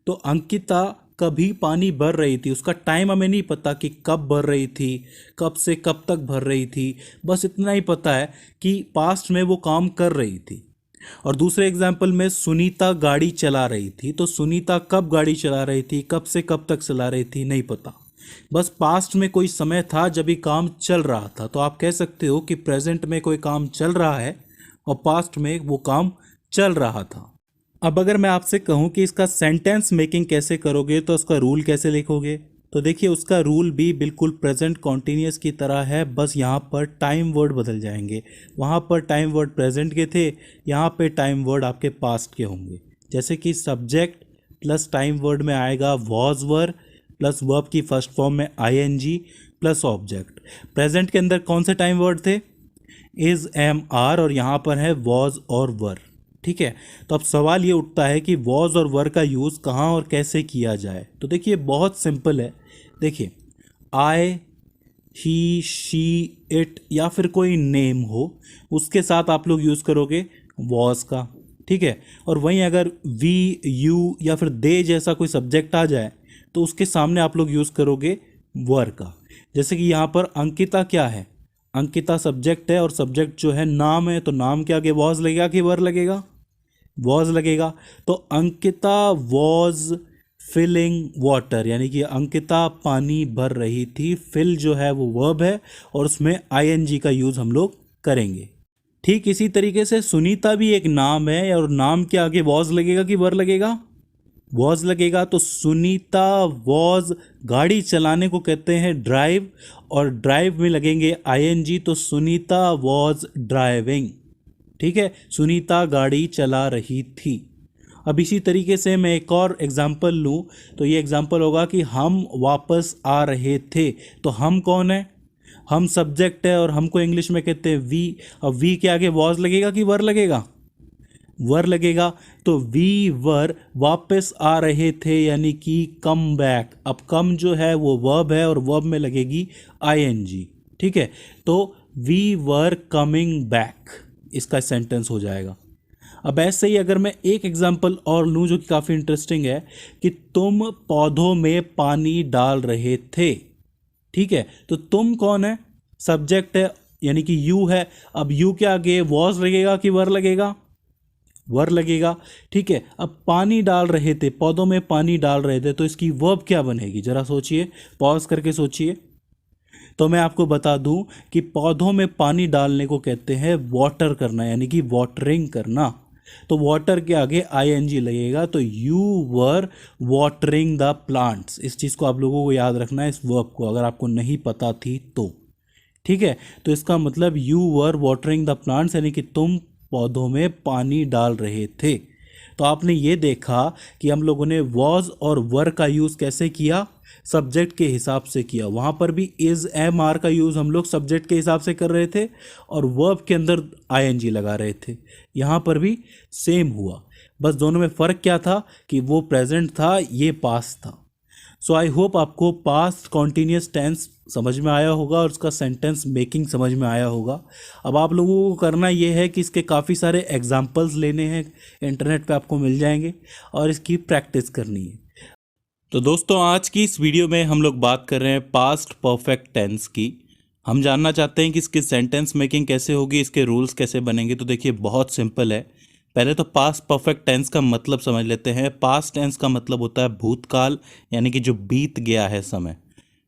तो अंकिता कभी पानी भर रही थी, उसका टाइम हमें नहीं पता कि कब भर रही थी, कब से कब तक भर रही थी, बस इतना ही पता है कि पास्ट में वो काम कर रही थी। और दूसरे एग्जाम्पल में सुनीता गाड़ी चला रही थी, तो सुनीता कब गाड़ी चला रही थी, कब से कब तक चला रही थी, नहीं पता, बस पास्ट में कोई समय था जब ये काम चल रहा था। तो आप कह सकते हो कि प्रेजेंट में कोई काम चल रहा है और पास्ट में वो काम चल रहा था। अब अगर मैं आपसे कहूँ कि इसका सेंटेंस मेकिंग कैसे करोगे, तो उसका रूल कैसे लिखोगे, तो देखिए उसका रूल भी बिल्कुल प्रेजेंट कॉन्टिन्यूअस की तरह है, बस यहाँ पर टाइम वर्ड बदल जाएंगे। वहाँ पर टाइम वर्ड प्रेजेंट के थे, यहाँ पे टाइम वर्ड आपके पास्ट के होंगे। जैसे कि सब्जेक्ट प्लस टाइम वर्ड में आएगा वॉज वर, प्लस वर्ब की फर्स्ट फॉर्म में आईएनजी प्लस ऑब्जेक्ट। प्रेजेंट के अंदर कौन से टाइम वर्ड थे? इज, एम, आर, और यहाँ पर है वॉज और वर, ठीक है। तो अब सवाल ये उठता है कि वॉज और वर का यूज़ कहाँ और कैसे किया जाए। तो देखिए बहुत सिंपल है। देखिए, आई, ही, शी, इट या फिर कोई नेम हो, उसके साथ आप लोग यूज़ करोगे वॉज का, ठीक है। और वहीं अगर वी, यू या फिर दे जैसा कोई सब्जेक्ट आ जाए तो उसके सामने आप लोग यूज़ करोगे वर का। जैसे कि यहाँ पर अंकिता क्या है? अंकिता सब्जेक्ट है और सब्जेक्ट जो है नाम है, तो नाम के आगे वॉज लगेगा कि वर लगेगा? वॉज लगेगा। तो अंकिता वॉज फिलिंग वाटर, यानी कि अंकिता पानी भर रही थी। फिल जो है वो वर्ब है और उसमें आईएनजी का यूज हम लोग करेंगे। ठीक इसी तरीके से सुनीता भी एक नाम है और नाम के आगे वॉज लगेगा कि वर लगेगा? वॉज लगेगा। तो सुनीता वॉज, गाड़ी चलाने को कहते हैं ड्राइव, और ड्राइव में लगेंगे आईएनजी, तो सुनीता वॉज ड्राइविंग। ठीक है, सुनीता गाड़ी चला रही थी। अब इसी तरीके से मैं एक और एग्जाम्पल लूँ तो ये एग्जाम्पल होगा कि हम वापस आ रहे थे। तो हम कौन है? हम सब्जेक्ट है और हमको इंग्लिश में कहते हैं वी। अब वी के आगे वॉज लगेगा कि वर लगेगा? वर लगेगा। तो वी वर वापस आ रहे थे, यानी कि कम बैक। अब कम जो है वो वर्ब है और वर्ब में लगेगी आईएनजी। ठीक है, तो वी वर कमिंग बैक, इसका सेंटेंस हो जाएगा। अब ऐसे ही अगर मैं एक एग्जांपल और लूँ जो कि काफ़ी इंटरेस्टिंग है कि तुम पौधों में पानी डाल रहे थे। ठीक है, तो तुम कौन है? सब्जेक्ट है, यानी कि यू है। अब यू के आगे वॉज लगेगा कि वर लगेगा? वर लगेगा। ठीक है, अब पानी डाल रहे थे, पौधों में पानी डाल रहे थे, तो इसकी वर्ब क्या बनेगी? जरा सोचिए, पॉज करके सोचिए। तो मैं आपको बता दूं कि पौधों में पानी डालने को कहते हैं वाटर करना, यानी कि वाटरिंग करना। तो वाटर के आगे आईएनजी लगेगा, तो you were watering the plants. इस चीज़ को आप लोगों को याद रखना है, इस वर्ब को, अगर आपको नहीं पता थी तो। ठीक है, तो इसका मतलब you were watering the plants, यानी कि तुम पौधों में पानी डाल रहे थे। तो आपने ये देखा कि हम लोगों ने वॉज और वर का यूज़ कैसे किया? सब्जेक्ट के हिसाब से किया। वहाँ पर भी इज़ एम आर का यूज़ हम लोग सब्जेक्ट के हिसाब से कर रहे थे और वर्ब के अंदर आईएनजी लगा रहे थे। यहाँ पर भी सेम हुआ, बस दोनों में फ़र्क क्या था कि वो प्रेजेंट था, ये पास्ट था। सो आई होप आपको पास्ट कॉन्टीन्यूस टेंस समझ में आया होगा और उसका सेंटेंस मेकिंग समझ में आया होगा। अब आप लोगों को करना ये है कि इसके काफ़ी सारे एग्जाम्पल्स लेने हैं, इंटरनेट पे आपको मिल जाएंगे, और इसकी प्रैक्टिस करनी है। तो दोस्तों, आज की इस वीडियो में हम लोग बात कर रहे हैं पास्ट परफेक्ट टेंस की। हम जानना चाहते हैं कि इसकी सेंटेंस मेकिंग कैसे होगी, इसके रूल्स कैसे बनेंगे। तो देखिए, बहुत सिंपल है। पहले तो पास्ट परफेक्ट टेंस का मतलब समझ लेते हैं। पास्ट टेंस का मतलब होता है भूतकाल, यानी कि जो बीत गया है समय,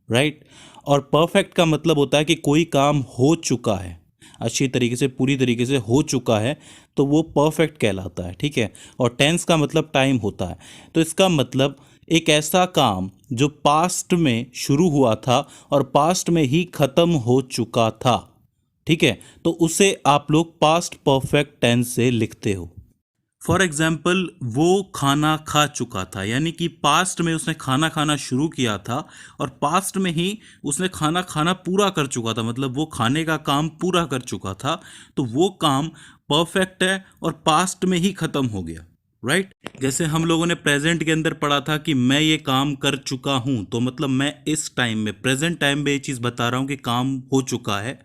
राइट। और परफेक्ट का मतलब होता है कि कोई काम हो चुका है, अच्छी तरीके से, पूरी तरीके से हो चुका है, तो वो परफेक्ट कहलाता है। ठीक है, और टेंस का मतलब टाइम होता है। तो इसका मतलब एक ऐसा काम जो पास्ट में शुरू हुआ था और पास्ट में ही खत्म हो चुका था। ठीक है, तो उसे आप लोग पास्ट परफेक्ट टेंस से लिखते हो। फॉर एग्जाम्पल, वो खाना खा चुका था, यानी कि पास्ट में उसने खाना खाना शुरू किया था और पास्ट में ही उसने खाना खाना पूरा कर चुका था, मतलब वो खाने का काम पूरा कर चुका था। तो वो काम परफेक्ट है और पास्ट में ही खत्म हो गया, राइट। जैसे हम लोगों ने प्रेजेंट के अंदर पढ़ा था कि मैं ये काम कर चुका हूँ, तो मतलब मैं इस टाइम में, प्रेजेंट टाइम में ये चीज़ बता रहा हूँ कि काम हो चुका है।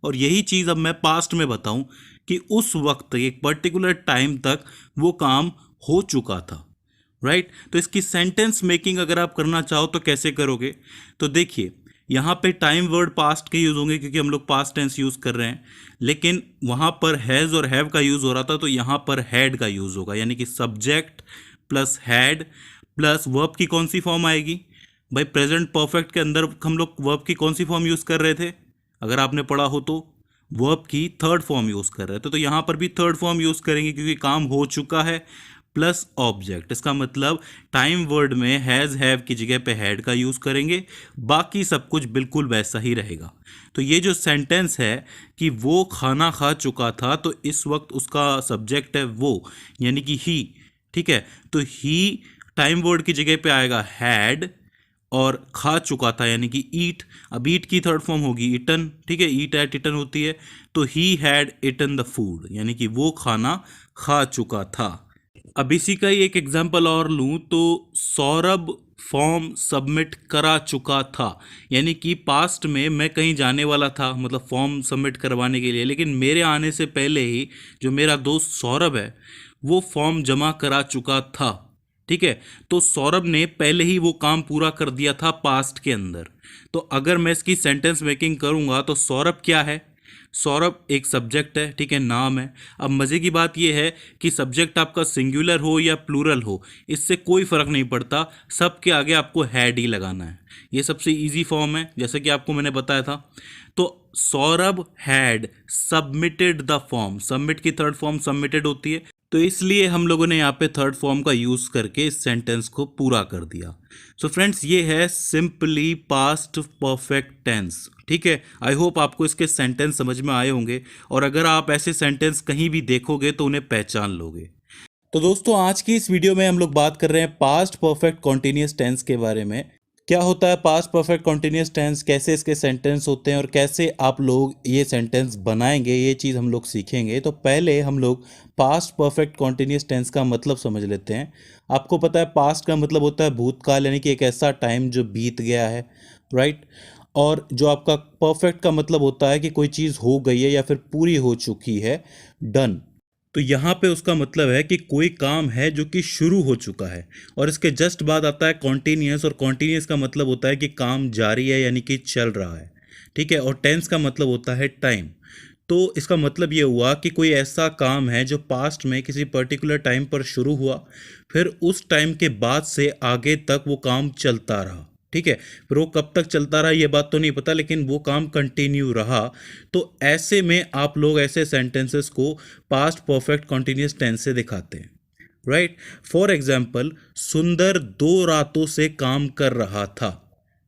और यही चीज़ अब मैं पास्ट में बताऊं कि उस वक्त, एक पर्टिकुलर टाइम तक वो काम हो चुका था, राइट। तो इसकी सेंटेंस मेकिंग अगर आप करना चाहो तो कैसे करोगे? तो देखिए, यहाँ पे टाइम वर्ड पास्ट के यूज़ होंगे क्योंकि हम लोग पास्ट टेंस यूज़ कर रहे हैं, लेकिन वहाँ पर हैज़ और हैव का यूज़ हो रहा था, तो यहाँ पर हैड का यूज़ होगा, यानी कि subject plus had plus verb की कौन सी फॉर्म आएगी? भाई, प्रेजेंट परफेक्ट के अंदर हम लोग वर्ब की कौन सी फॉर्म यूज़ कर रहे थे? अगर आपने पढ़ा हो तो वर्ब की थर्ड फॉर्म यूज़ कर रहे थे, तो यहाँ पर भी थर्ड फॉर्म यूज़ करेंगे क्योंकि काम हो चुका है, प्लस ऑब्जेक्ट। इसका मतलब टाइम वर्ड में हैज़ हैव की जगह पे हैड का यूज़ करेंगे, बाकी सब कुछ बिल्कुल वैसा ही रहेगा। तो ये जो सेंटेंस है कि वो खाना खा चुका था, तो इस वक्त उसका सब्जेक्ट है वो, यानी कि ही। ठीक है, तो ही टाइम वर्ड की जगह पे आएगा हैड, और खा चुका था यानी कि ईट। अब ईट की थर्ड फॉर्म होगी ईटन। ठीक है, ईट एट ईटन होती है, तो he had eaten the food, यानी कि वो खाना खा चुका था। अब इसी का ही एक एग्जांपल और लूँ तो सौरभ फॉर्म सबमिट करा चुका था, यानी कि पास्ट में मैं कहीं जाने वाला था, मतलब फॉर्म सबमिट करवाने के लिए, लेकिन मेरे आने से पहले ही जो मेरा दोस्त सौरभ है वो फॉर्म जमा करा चुका था। ठीक है, तो सौरभ ने पहले ही वो काम पूरा कर दिया था पास्ट के अंदर। तो अगर मैं इसकी सेंटेंस मेकिंग करूंगा तो सौरभ क्या है? सौरभ एक सब्जेक्ट है, ठीक है, नाम है। अब मज़े की बात यह है कि सब्जेक्ट आपका सिंगुलर हो या प्लूरल हो, इससे कोई फ़र्क नहीं पड़ता, सबके आगे आपको हैड ही लगाना है। ये सबसे इजी फॉर्म है, जैसे कि आपको मैंने बताया था। तो Saurabh had submitted the form, submit की थर्ड फॉर्म सबमिटेड होती है, तो इसलिए हम लोगों ने यहाँ पे थर्ड फॉर्म का यूज़ करके इस सेंटेंस को पूरा कर दिया। सो फ्रेंड्स, ये है सिंपली पास्ट परफेक्ट टेंस, ठीक है। आई होप आपको इसके सेंटेंस समझ में आए होंगे, और अगर आप ऐसे सेंटेंस कहीं भी देखोगे तो उन्हें पहचान लोगे। तो दोस्तों, आज की इस वीडियो में हम लोग बात कर रहे हैं पास्ट परफेक्ट कॉन्टिन्यूअस टेंस के बारे में। क्या होता है पास्ट परफेक्ट कॉन्टिन्यूअस टेंस, कैसे इसके सेंटेंस होते हैं और कैसे आप लोग ये सेंटेंस बनाएंगे, ये चीज़ हम लोग सीखेंगे। तो पहले हम लोग पास्ट परफेक्ट कॉन्टिन्यूअस टेंस का मतलब समझ लेते हैं। आपको पता है पास्ट का मतलब होता है भूतकाल, यानी कि एक ऐसा टाइम जो बीत गया है, राइट। और जो आपका परफेक्ट का मतलब होता है कि कोई चीज़ हो गई है या फिर पूरी हो चुकी है, डन। तो यहाँ पे उसका मतलब है कि कोई काम है जो कि शुरू हो चुका है। और इसके जस्ट बाद आता है कॉन्टिन्यूअस, और कॉन्टिन्यूअस का मतलब होता है कि काम जारी है, यानी कि चल रहा है, ठीक है। और टेंस का मतलब होता है टाइम। तो इसका मतलब ये हुआ कि कोई ऐसा काम है जो पास्ट में किसी पर्टिकुलर टाइम पर शुरू हुआ, फिर उस टाइम के बाद से आगे तक वो काम चलता रहा, ठीक है। फिर वो कब तक चलता रहा ये बात तो नहीं पता, लेकिन वो काम कंटिन्यू रहा। तो ऐसे में आप लोग ऐसे सेंटेंसेस को पास्ट परफेक्ट कॉन्टिन्यूअस टेंस से दिखाते हैं, राइट। फॉर एग्जाम्पल, सुंदर 2 रातों से काम कर रहा था,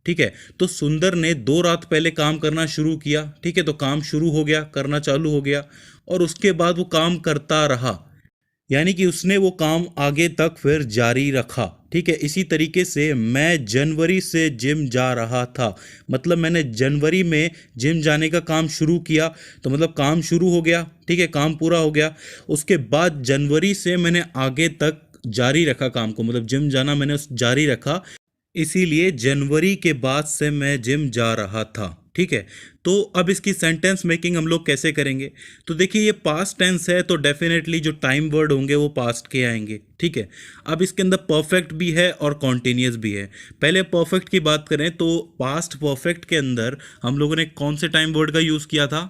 ठीक है। तो सुंदर ने 2 रात पहले काम करना शुरू किया, ठीक है। तो काम शुरू हो गया, करना चालू हो गया, और उसके बाद वो काम करता रहा, यानी कि उसने वो काम आगे तक फिर जारी रखा, ठीक है। इसी तरीके से मैं जनवरी से जिम जा रहा था, मतलब मैंने जनवरी में जिम जाने का काम शुरू किया, तो मतलब काम शुरू हो गया, ठीक है, काम पूरा हो गया। उसके बाद जनवरी से मैंने आगे तक जारी रखा काम को, मतलब जिम जाना मैंने जारी रखा, इसीलिए जनवरी के बाद से मैं जिम जा रहा था, ठीक है। तो अब इसकी सेंटेंस मेकिंग हम लोग कैसे करेंगे? तो देखिए, ये पास्ट टेंस है, तो डेफिनेटली जो टाइम वर्ड होंगे वो पास्ट के आएंगे, ठीक है। अब इसके अंदर परफेक्ट भी है और कॉन्टिन्यूअस भी है। पहले परफेक्ट की बात करें तो पास्ट परफेक्ट के अंदर हम लोगों ने कौन से टाइम वर्ड का यूज़ किया था?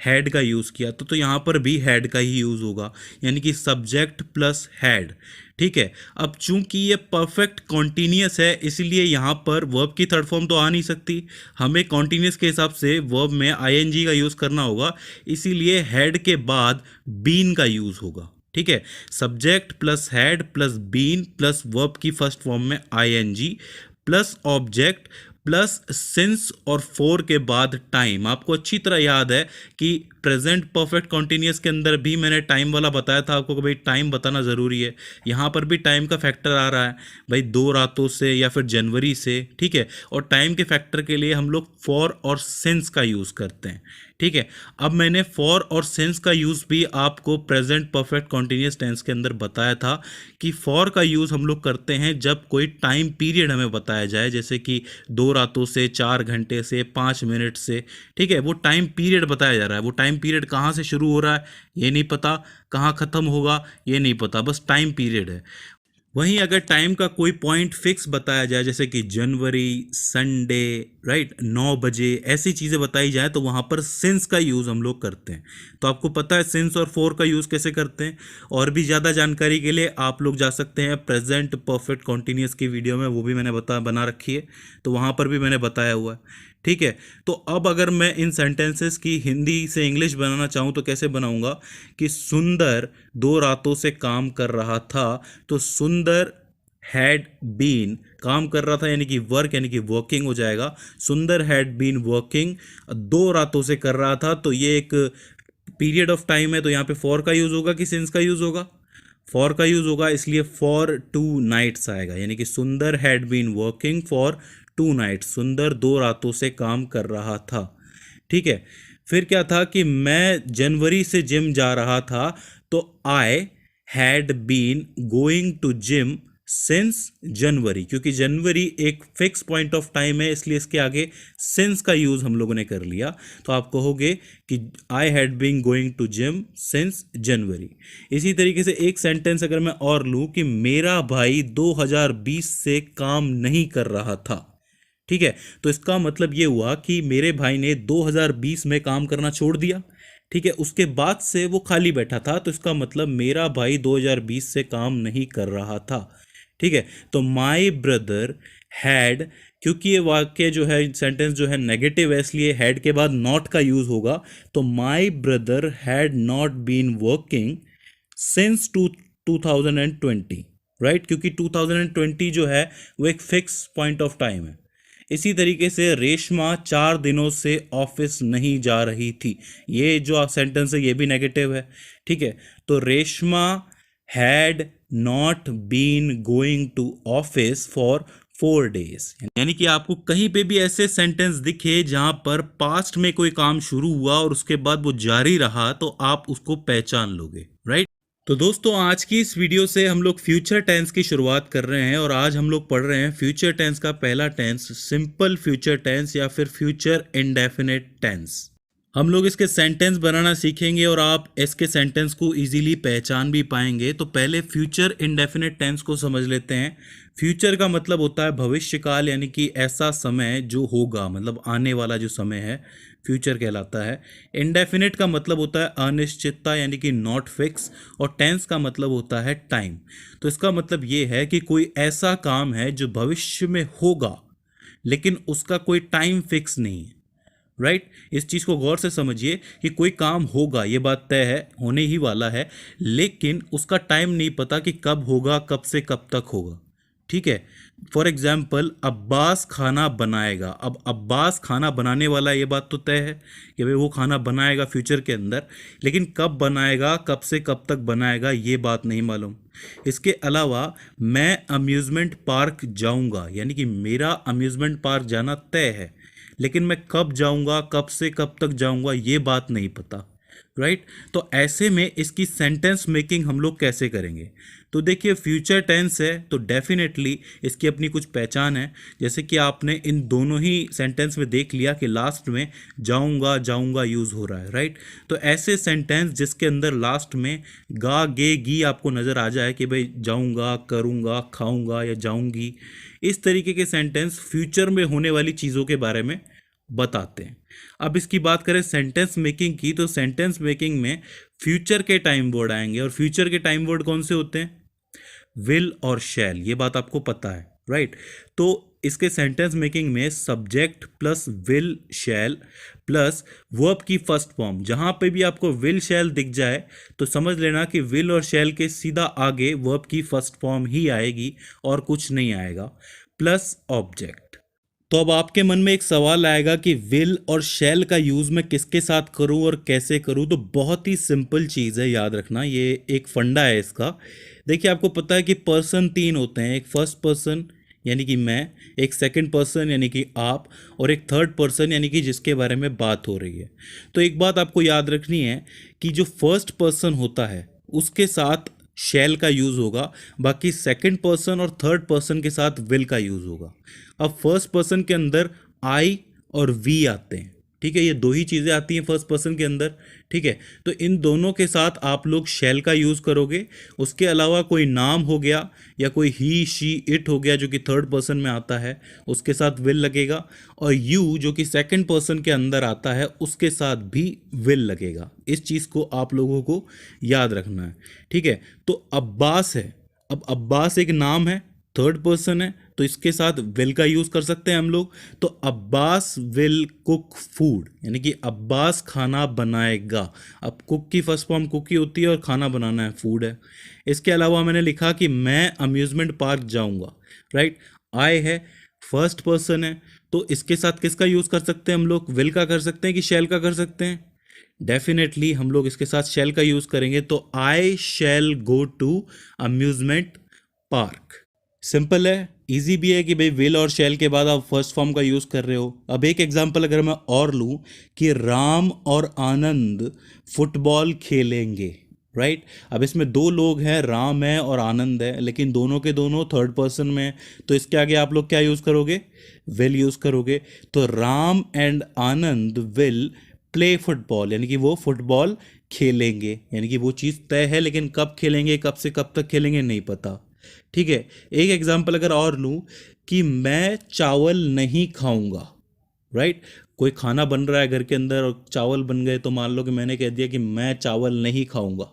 हैड का यूज़ किया। तो यहाँ पर भी हैड का ही यूज़ होगा, यानी कि सब्जेक्ट प्लस हैड, ठीक है। अब चूंकि ये परफेक्ट कॉन्टिन्यूअस है, इसलिए यहाँ पर वर्ब की थर्ड फॉर्म तो आ नहीं सकती, हमें कॉन्टिन्यूअस के हिसाब से वर्ब में आईएनजी का यूज़ करना होगा, इसीलिए हैड के बाद बीन का यूज़ होगा, ठीक है। Subject plus had plus been plus verb की फर्स्ट फॉर्म में ING plus object plus since और फॉर के बाद टाइम। आपको अच्छी तरह याद है कि प्रेजेंट परफेक्ट कॉन्टिन्यूअस के अंदर भी मैंने टाइम वाला बताया था आपको कि भाई टाइम बताना ज़रूरी है। यहाँ पर भी टाइम का फैक्टर आ रहा है भाई 2 रातों से या फिर जनवरी से, ठीक है। और टाइम के फैक्टर के लिए हम लोग फॉर और सिंस का यूज़ करते हैं, ठीक है। अब मैंने फॉर और सिंस का यूज़ भी आपको प्रेजेंट परफेक्ट कॉन्टिन्यूअस टेंस के अंदर बताया था कि फॉर का यूज़ हम लोग करते हैं जब कोई टाइम पीरियड हमें बताया जाए, जैसे कि 2 रातों से, 4 घंटे से, 5 मिनट से, ठीक है। वो टाइम पीरियड बताया जा रहा है, वो टाइम पीरियड कहाँ से शुरू हो रहा है ये नहीं पता, कहाँ ख़त्म होगा ये नहीं पता, बस टाइम पीरियड है। वहीं अगर टाइम का कोई पॉइंट फिक्स बताया जाए, जैसे कि जनवरी, संडे, राइट, 9 बजे, ऐसी चीज़ें बताई जाए, तो वहाँ पर सिंस का यूज़ हम लोग करते हैं। तो आपको पता है सिंस और फॉर का यूज़ कैसे करते हैं। और भी ज़्यादा जानकारी के लिए आप लोग जा सकते हैं प्रेजेंट परफेक्ट कॉन्टिन्यूअस की वीडियो में, वो भी मैंने बना रखी है, तो वहाँ पर भी मैंने बताया हुआ है, ठीक है। तो अब अगर मैं इन सेंटेंसेस की हिंदी से इंग्लिश बनाना चाहूँ तो कैसे बनाऊँगा कि सुंदर 2 रातों से काम कर रहा था, तो सुंदर हैड बीन, काम कर रहा था यानी कि वर्क, यानी कि वर्किंग हो जाएगा। सुंदर हैड बीन वर्किंग, 2 रातों से कर रहा था, तो ये एक पीरियड ऑफ टाइम है, तो यहाँ पे फॉर का यूज़ होगा कि सिंस का यूज़ होगा? फॉर का यूज़ होगा, इसलिए फॉर 2 नाइट्स आएगा, यानी कि Sundar had been working for 2 nights, Sundar 2 रातों से काम कर रहा था, ठीक है। फिर क्या था कि मैं जनवरी से जिम जा रहा था, तो I had been going to gym since January, क्योंकि जनवरी एक फिक्स पॉइंट ऑफ टाइम है, इसलिए इसके आगे सिंस का यूज़ हम लोगों ने कर लिया। तो आप कहोगे कि I had been going to gym since January. इसी तरीके से एक सेंटेंस अगर मैं और लूँ कि मेरा भाई 2020 से काम नहीं कर रहा था, ठीक है। तो इसका मतलब ये हुआ कि मेरे भाई ने 2020 में काम करना छोड़ दिया, ठीक है, उसके बाद से वो खाली बैठा था, तो इसका मतलब मेरा भाई 2020 से काम नहीं कर रहा था, ठीक है। तो माई ब्रदर हैड, क्योंकि ये वाक्य जो है, सेंटेंस जो है नेगेटिव है, इसलिए हैड के बाद नॉट का यूज होगा। तो my brother had not been working since 2020, right, क्योंकि 2020 जो है वो एक फिक्स पॉइंट ऑफ टाइम है। इसी तरीके से रेशमा 4 दिनों से ऑफिस नहीं जा रही थी, ये जो सेंटेंस है ये भी नेगेटिव है, ठीक है। तो Reshma had not been going to office for 4 days। यानी कि आपको कहीं पे भी ऐसे सेंटेंस दिखे जहां पर पास्ट में कोई काम शुरू हुआ और उसके बाद वो जारी रहा, तो आप उसको पहचान लोगे, राइट। तो दोस्तों, आज की इस वीडियो से हम लोग फ्यूचर टेंस की शुरुआत कर रहे हैं, और आज हम लोग पढ़ रहे हैं फ्यूचर टेंस का पहला टेंस, सिंपल फ्यूचर टेंस या फिर फ्यूचर इंडेफिनिट टेंस। हम लोग इसके सेंटेंस बनाना सीखेंगे और आप इसके सेंटेंस को इजीली पहचान भी पाएंगे। तो पहले फ्यूचर इंडेफिनिट टेंस को समझ लेते हैं। फ्यूचर का मतलब होता है भविष्य काल, यानी कि ऐसा समय जो होगा, मतलब आने वाला जो समय है, फ्यूचर कहलाता है। इंडेफिनिट का मतलब होता है अनिश्चितता, यानी कि नॉट फिक्स, और टेंस का मतलब होता है टाइम। तो इसका मतलब ये है कि कोई ऐसा काम है जो भविष्य में होगा लेकिन उसका कोई टाइम फिक्स नहीं है, राइट। इस चीज़ को गौर से समझिए कि कोई काम होगा, ये बात तय है, होने ही वाला है, लेकिन उसका टाइम नहीं पता कि कब होगा, कब से कब तक होगा, ठीक है। फॉर एग्जाम्पल, अब्बास खाना बनाएगा। अब अब्बास खाना बनाने वाला, ये बात तो तय है कि भाई वो खाना बनाएगा फ्यूचर के अंदर, लेकिन कब बनाएगा, कब से कब तक बनाएगा, ये बात नहीं मालूम। इसके अलावा मैं अम्यूज़मेंट पार्क जाऊंगा, यानी कि मेरा अम्यूज़मेंट पार्क जाना तय है, लेकिन मैं कब जाऊंगा, कब से कब तक जाऊंगा, ये बात नहीं पता, राइट। तो ऐसे में इसकी सेंटेंस मेकिंग हम लोग कैसे करेंगे? तो देखिए, फ्यूचर टेंस है तो डेफिनेटली इसकी अपनी कुछ पहचान है। जैसे कि आपने इन दोनों ही सेंटेंस में देख लिया कि लास्ट में जाऊंगा जाऊंगा यूज हो रहा है, राइट। तो ऐसे सेंटेंस जिसके अंदर लास्ट में गा गे गी आपको नजर आ जाए कि भाई जाऊंगा, करूंगा, खाऊंगा या जाऊंगी, इस तरीके के सेंटेंस फ्यूचर में होने वाली चीज़ों के बारे में बताते हैं। अब इसकी बात करें सेंटेंस मेकिंग की, तो सेंटेंस मेकिंग में फ्यूचर के टाइम वर्ड आएंगे, और फ्यूचर के टाइम वर्ड कौन से होते हैं? विल और शैल, ये बात आपको पता है, राइट। तो इसके सेंटेंस मेकिंग में subject plus will shell plus verb की फर्स्ट फॉर्म, जहां पे भी आपको विल शैल दिख जाए तो समझ लेना कि विल और शैल के सीधा आगे वर्ब की फर्स्ट फॉर्म ही आएगी और कुछ नहीं आएगा, प्लस ऑब्जेक्ट। तो अब आपके मन में एक सवाल आएगा कि विल और शैल का यूज मैं किसके साथ करूं और कैसे करूं? तो बहुत ही सिंपल चीज़ है, याद रखना, ये एक फंडा है इसका। देखिए, आपको पता है कि पर्सन 3 होते हैं, एक फर्स्ट पर्सन यानी कि मैं, एक सेकंड पर्सन यानी कि आप, और एक थर्ड पर्सन यानी कि जिसके बारे में बात हो रही है। तो एक बात आपको याद रखनी है कि जो फर्स्ट पर्सन होता है उसके साथ शैल का यूज़ होगा, बाकी सेकंड पर्सन और थर्ड पर्सन के साथ विल का यूज़ होगा। अब फर्स्ट पर्सन के अंदर आई और वी आते हैं, ठीक है, ये दो ही चीज़ें आती हैं फर्स्ट पर्सन के अंदर, ठीक है। तो इन दोनों के साथ आप लोग शैल का यूज़ करोगे। उसके अलावा कोई नाम हो गया या कोई ही शी इट हो गया जो कि थर्ड पर्सन में आता है, उसके साथ विल लगेगा, और यू जो कि सेकंड पर्सन के अंदर आता है उसके साथ भी विल लगेगा। इस चीज़ को आप लोगों को याद रखना है, ठीक है। तो अब्बास है, अब अब्बास एक नाम है, थर्ड पर्सन है, तो इसके साथ विल का यूज कर सकते हैं हम लोग। तो अब्बास विल कुक फूड, यानी कि अब्बास खाना बनाएगा। अब कुक की फर्स्ट फॉर्म कुक ही होती है और खाना बनाना है, फूड है। इसके अलावा मैंने लिखा कि मैं अम्यूजमेंट पार्क जाऊंगा, राइट। आई है, फर्स्ट पर्सन है, तो इसके साथ किसका यूज कर सकते हैं हम लोग? विल का कर सकते हैं कि शैल का कर सकते हैं? डेफिनेटली हम लोग इसके साथ शैल का यूज करेंगे। तो I shall go to amusement park. Simple है, इजी भी है कि भाई विल और शैल के बाद आप फर्स्ट फॉर्म का यूज़ कर रहे हो। अब एक एग्जांपल अगर मैं और लूँ कि राम और आनंद फुटबॉल खेलेंगे, राइट। अब इसमें 2 लोग हैं, राम है और आनंद है, लेकिन दोनों के दोनों थर्ड पर्सन में, तो इसके आगे आप लोग क्या यूज़ करोगे? विल यूज़ करोगे। तो Ram and Anand will play football, यानी कि वो फुटबॉल खेलेंगे, यानी कि वो चीज़ तय है, लेकिन कब खेलेंगे, कब से कब तक खेलेंगे नहीं पता। ठीक है। एक एग्जांपल अगर और लूँ कि मैं चावल नहीं खाऊंगा, राइट। कोई खाना बन रहा है घर के अंदर और चावल बन गए, तो मान लो कि मैंने कह दिया कि मैं चावल नहीं खाऊंगा,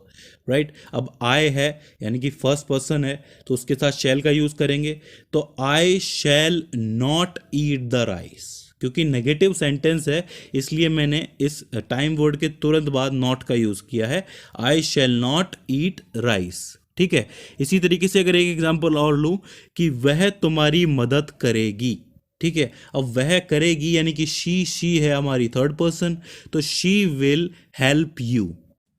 राइट। अब आई है यानी कि फर्स्ट पर्सन है, तो उसके साथ शैल का यूज़ करेंगे। तो I shall not eat the rice, क्योंकि नेगेटिव सेंटेंस है इसलिए मैंने इस टाइम वर्ड के तुरंत बाद नॉट का यूज़ किया है। आई शैल नॉट ईट राइस, ठीक है। इसी तरीके से अगर एक एग्जांपल और लूँ कि वह तुम्हारी मदद करेगी, ठीक है। अब वह करेगी यानी कि शी है हमारी थर्ड पर्सन, तो शी विल हेल्प यू।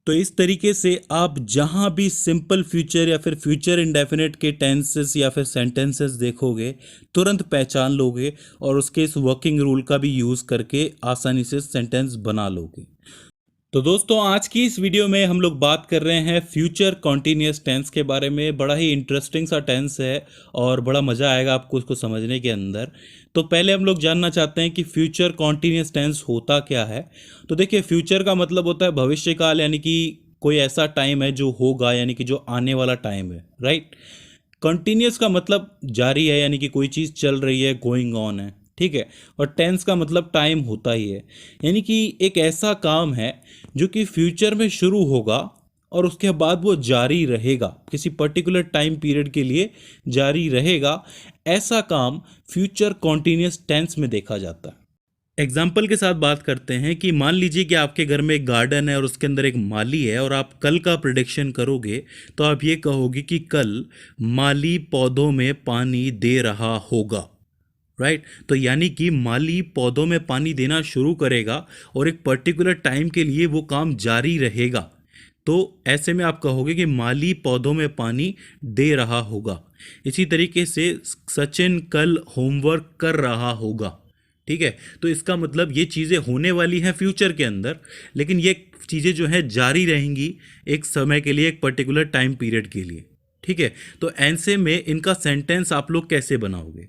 तो इस तरीके से आप जहां भी सिंपल फ्यूचर या फिर फ्यूचर इंडेफिनिट के टेंसेस या फिर सेंटेंसेस देखोगे, तुरंत पहचान लोगे और उसके इस वर्किंग रूल का भी यूज़ करके आसानी से सेंटेंस बना लोगे। तो दोस्तों, आज की इस वीडियो में हम लोग बात कर रहे हैं फ्यूचर कॉन्टिन्यूस टेंस के बारे में। बड़ा ही इंटरेस्टिंग सा टेंस है और बड़ा मज़ा आएगा आपको उसको समझने के अंदर। तो पहले हम लोग जानना चाहते हैं कि फ्यूचर कॉन्टिन्यूस टेंस होता क्या है। तो देखिए, फ्यूचर का मतलब होता है भविष्यकाल, यानी कि कोई ऐसा टाइम है जो होगा, यानी कि जो आने वाला टाइम है, राइट। कंटिन्यूस का मतलब जारी है, यानी कि कोई चीज़ चल रही है, गोइंग ऑन है, ठीक है। और टेंस का मतलब टाइम होता ही है, यानी कि एक ऐसा काम है जो कि फ्यूचर में शुरू होगा और उसके बाद वो जारी रहेगा, किसी पर्टिकुलर टाइम पीरियड के लिए जारी रहेगा। ऐसा काम फ्यूचर कॉन्टिन्यूस टेंस में देखा जाता है। एग्जाम्पल के साथ बात करते हैं कि मान लीजिए कि आपके घर में एक गार्डन है और उसके अंदर एक माली है और आप कल का प्रिडिक्शन करोगे, तो आप ये कहोगे कि कल माली पौधों में पानी दे रहा होगा, राइट। तो यानी कि माली पौधों में पानी देना शुरू करेगा और एक पर्टिकुलर टाइम के लिए वो काम जारी रहेगा। तो ऐसे में आप कहोगे कि माली पौधों में पानी दे रहा होगा। इसी तरीके से सचिन कल होमवर्क कर रहा होगा, ठीक है। तो इसका मतलब ये चीज़ें होने वाली हैं फ्यूचर के अंदर, लेकिन ये चीज़ें जो है जारी रहेंगी एक समय के लिए, एक पर्टिकुलर टाइम पीरियड के लिए, ठीक है। तो ऐसे में इनका सेंटेंस आप लोग कैसे बनाओगे?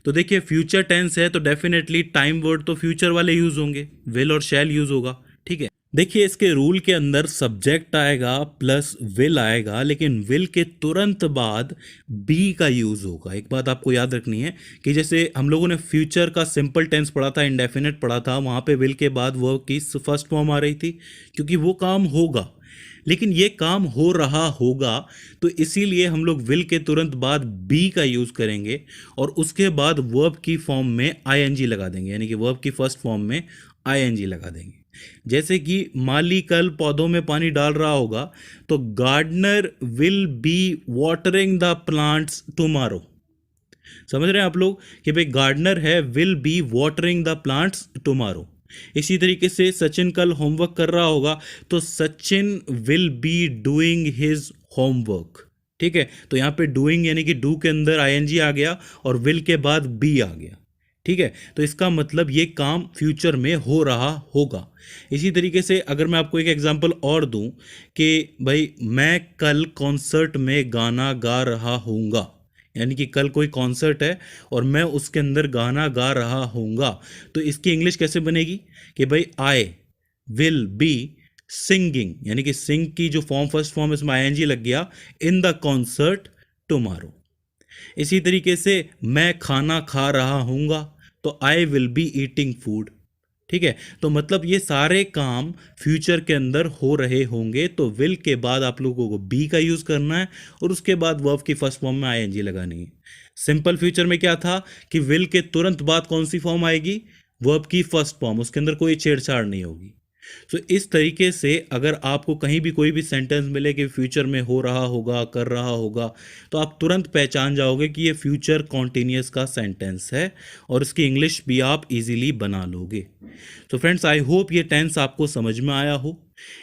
तो देखिए, फ्यूचर टेंस है तो डेफिनेटली टाइम वर्ड तो फ्यूचर वाले यूज़ होंगे, विल और शैल यूज़ होगा, ठीक है। देखिए, इसके रूल के अंदर सब्जेक्ट आएगा प्लस विल आएगा, लेकिन विल के तुरंत बाद बी का यूज़ होगा। एक बात आपको याद रखनी है कि जैसे हम लोगों ने फ्यूचर का सिंपल टेंस पढ़ा था, इंडेफिनिट पढ़ा था, वहाँ पे विल के बाद वर्ब की फर्स्ट फॉर्म आ रही थी, क्योंकि वो काम होगा। लेकिन ये काम हो रहा होगा, तो इसीलिए हम लोग विल के तुरंत बाद बी का यूज़ करेंगे और उसके बाद वर्ब की फॉर्म में आईएनजी लगा देंगे, यानी कि वर्ब की फर्स्ट फॉर्म में आईएनजी लगा देंगे। जैसे कि माली कल पौधों में पानी डाल रहा होगा, तो gardener will be watering the plants tomorrow. समझ रहे हैं आप लोग कि भाई गार्डनर है, will be watering the plants tomorrow. इसी तरीके से सचिन कल होमवर्क कर रहा होगा, तो Sachin will be doing his homework, ठीक है। तो यहाँ पे डूइंग यानी कि डू के अंदर आईएनजी आ गया और विल के बाद बी आ गया, ठीक है। तो इसका मतलब ये काम फ्यूचर में हो रहा होगा। इसी तरीके से अगर मैं आपको एक एग्जांपल और दूं कि भाई मैं कल कॉन्सर्ट में गाना गा रहा हूँगा, यानी कि कल कोई कॉन्सर्ट है और मैं उसके अंदर गाना गा रहा हूँगा, तो इसकी इंग्लिश कैसे बनेगी कि भाई आई विल बी सिंगिंग, यानी कि सिंग की जो फॉर्म फर्स्ट फॉर्म इसमें आईएनजी लग गया, इन द कॉन्सर्ट टुमारो। इसी तरीके से मैं खाना खा रहा हूँगा, तो I will be eating food, ठीक है। तो मतलब ये सारे काम फ्यूचर के अंदर हो रहे होंगे, तो विल के बाद आप लोगों को बी का यूज़ करना है और उसके बाद वर्ब की फर्स्ट फॉर्म में आईएनजी लगानी है। सिंपल फ्यूचर में क्या था कि विल के तुरंत बाद कौन सी फॉर्म आएगी? वर्ब की फर्स्ट फॉर्म, उसके अंदर कोई छेड़छाड़ नहीं होगी। तो इस तरीके से अगर आपको कहीं भी कोई भी सेंटेंस मिले कि फ्यूचर में हो रहा होगा, कर रहा होगा, तो आप तुरंत पहचान जाओगे कि ये फ्यूचर कॉन्टिन्यूस का सेंटेंस है और इसकी इंग्लिश भी आप इजीली बना लोगे। तो फ्रेंड्स, आई होप ये टेंस आपको समझ में आया हो।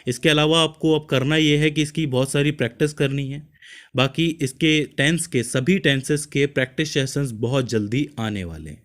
इसके अलावा आपको अब करना ये है कि इसकी बहुत सारी प्रैक्टिस करनी है। बाकी इसके टेंस के सभी टेंसेस के प्रैक्टिस सेशंस बहुत जल्दी आने वाले हैं।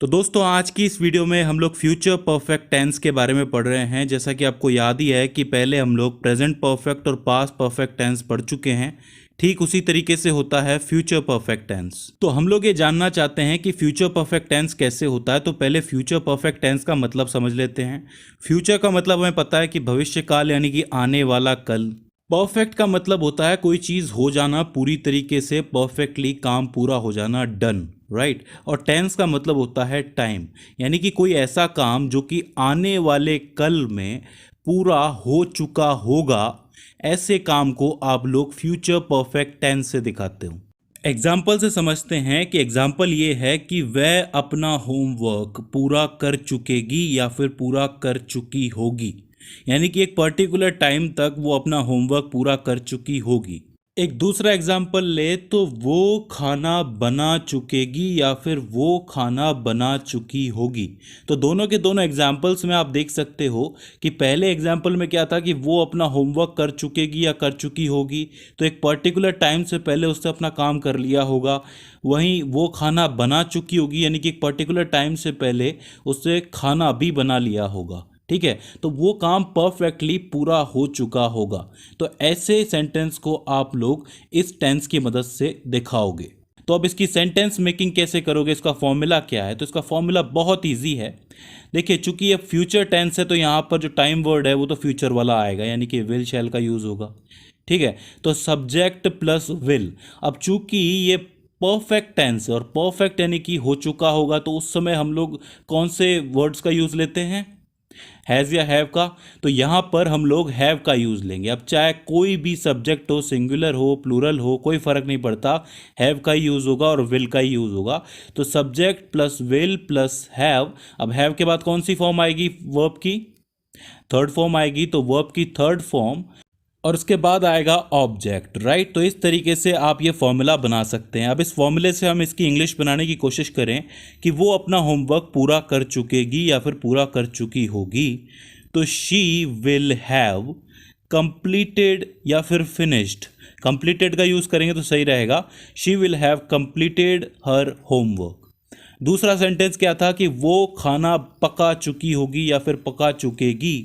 तो दोस्तों, आज की इस वीडियो में हम लोग फ्यूचर परफेक्ट टेंस के बारे में पढ़ रहे हैं। जैसा कि आपको याद ही है कि पहले हम लोग प्रेजेंट परफेक्ट और पास्ट परफेक्ट टेंस पढ़ चुके हैं, ठीक उसी तरीके से होता है फ्यूचर परफेक्ट टेंस। तो हम लोग ये जानना चाहते हैं कि फ्यूचर परफेक्ट टेंस कैसे होता है। तो पहले फ्यूचर परफेक्ट टेंस का मतलब समझ लेते हैं। फ्यूचर का मतलब हमें पता है कि भविष्य काल, यानी कि आने वाला कल, परफेक्ट का मतलब होता है कोई चीज़ हो जाना पूरी तरीके से, परफेक्टली काम पूरा हो जाना, डन, राइट। और टेंस का मतलब होता है टाइम, यानी कि कोई ऐसा काम जो कि आने वाले कल में पूरा हो चुका होगा, ऐसे काम को आप लोग फ्यूचर परफेक्ट टेंस से दिखाते हो। एग्जाम्पल से समझते हैं कि एग्जाम्पल ये है कि वह अपना होमवर्क पूरा कर चुकेगी या फिर पूरा कर चुकी होगी, यानी कि एक पर्टिकुलर टाइम तक वो अपना होमवर्क पूरा कर चुकी होगी। एक दूसरा एग्जाम्पल ले तो वो खाना बना चुकेगी या फिर वो खाना बना चुकी होगी। तो दोनों के दोनों एग्जाम्पल्स में आप देख सकते हो कि पहले एग्जाम्पल में क्या था कि वो अपना होमवर्क कर चुकेगी या कर चुकी होगी, तो एक पर्टिकुलर टाइम से पहले उससे अपना काम कर लिया होगा। वहीं वो खाना बना चुकी होगी, यानी कि एक पर्टिकुलर टाइम से पहले उससे खाना भी बना लिया होगा, ठीक है। तो वो काम परफेक्टली पूरा हो चुका होगा। तो ऐसे सेंटेंस को आप लोग इस टेंस की मदद से दिखाओगे। तो अब इसकी सेंटेंस मेकिंग कैसे करोगे, इसका फॉर्मूला क्या है? तो इसका फॉर्मूला बहुत इजी है। देखिए, चूंकि ये फ्यूचर टेंस है तो यहाँ पर जो टाइम वर्ड है वो तो फ्यूचर वाला आएगा, यानी कि विल शैल का यूज होगा, ठीक है। तो सब्जेक्ट प्लस विल। अब चूंकि ये परफेक्ट टेंस है और परफेक्ट यानी कि हो चुका होगा, तो उस समय हम लोग कौन से वर्ड्स का यूज लेते हैं? हैज़ या हैव का। तो यहाँ पर हम लोग हैव का यूज़ लेंगे। अब चाहे कोई भी सब्जेक्ट हो, सिंगुलर हो, प्लूरल हो, कोई फ़र्क नहीं पड़ता, हैव का ही यूज़ होगा और विल का ही यूज़ होगा। तो subject plus will plus have. अब हैव के बाद कौन सी फॉर्म आएगी वर्ब की? थर्ड फॉर्म आएगी। तो वर्ब की थर्ड फॉर्म और उसके बाद आएगा ऑब्जेक्ट, राइट। तो इस तरीके से आप ये फॉर्मूला बना सकते हैं। अब इस फॉर्मूले से हम इसकी इंग्लिश बनाने की कोशिश करें कि वो अपना होमवर्क पूरा कर चुकेगी या फिर पूरा कर चुकी होगी। तो शी विल हैव कंप्लीटेड या फिर फिनिश्ड। कंप्लीटेड का यूज़ करेंगे तो सही रहेगा। She will have completed her homework. दूसरा सेंटेंस क्या था कि वो खाना पका चुकी होगी या फिर पका चुकेगी।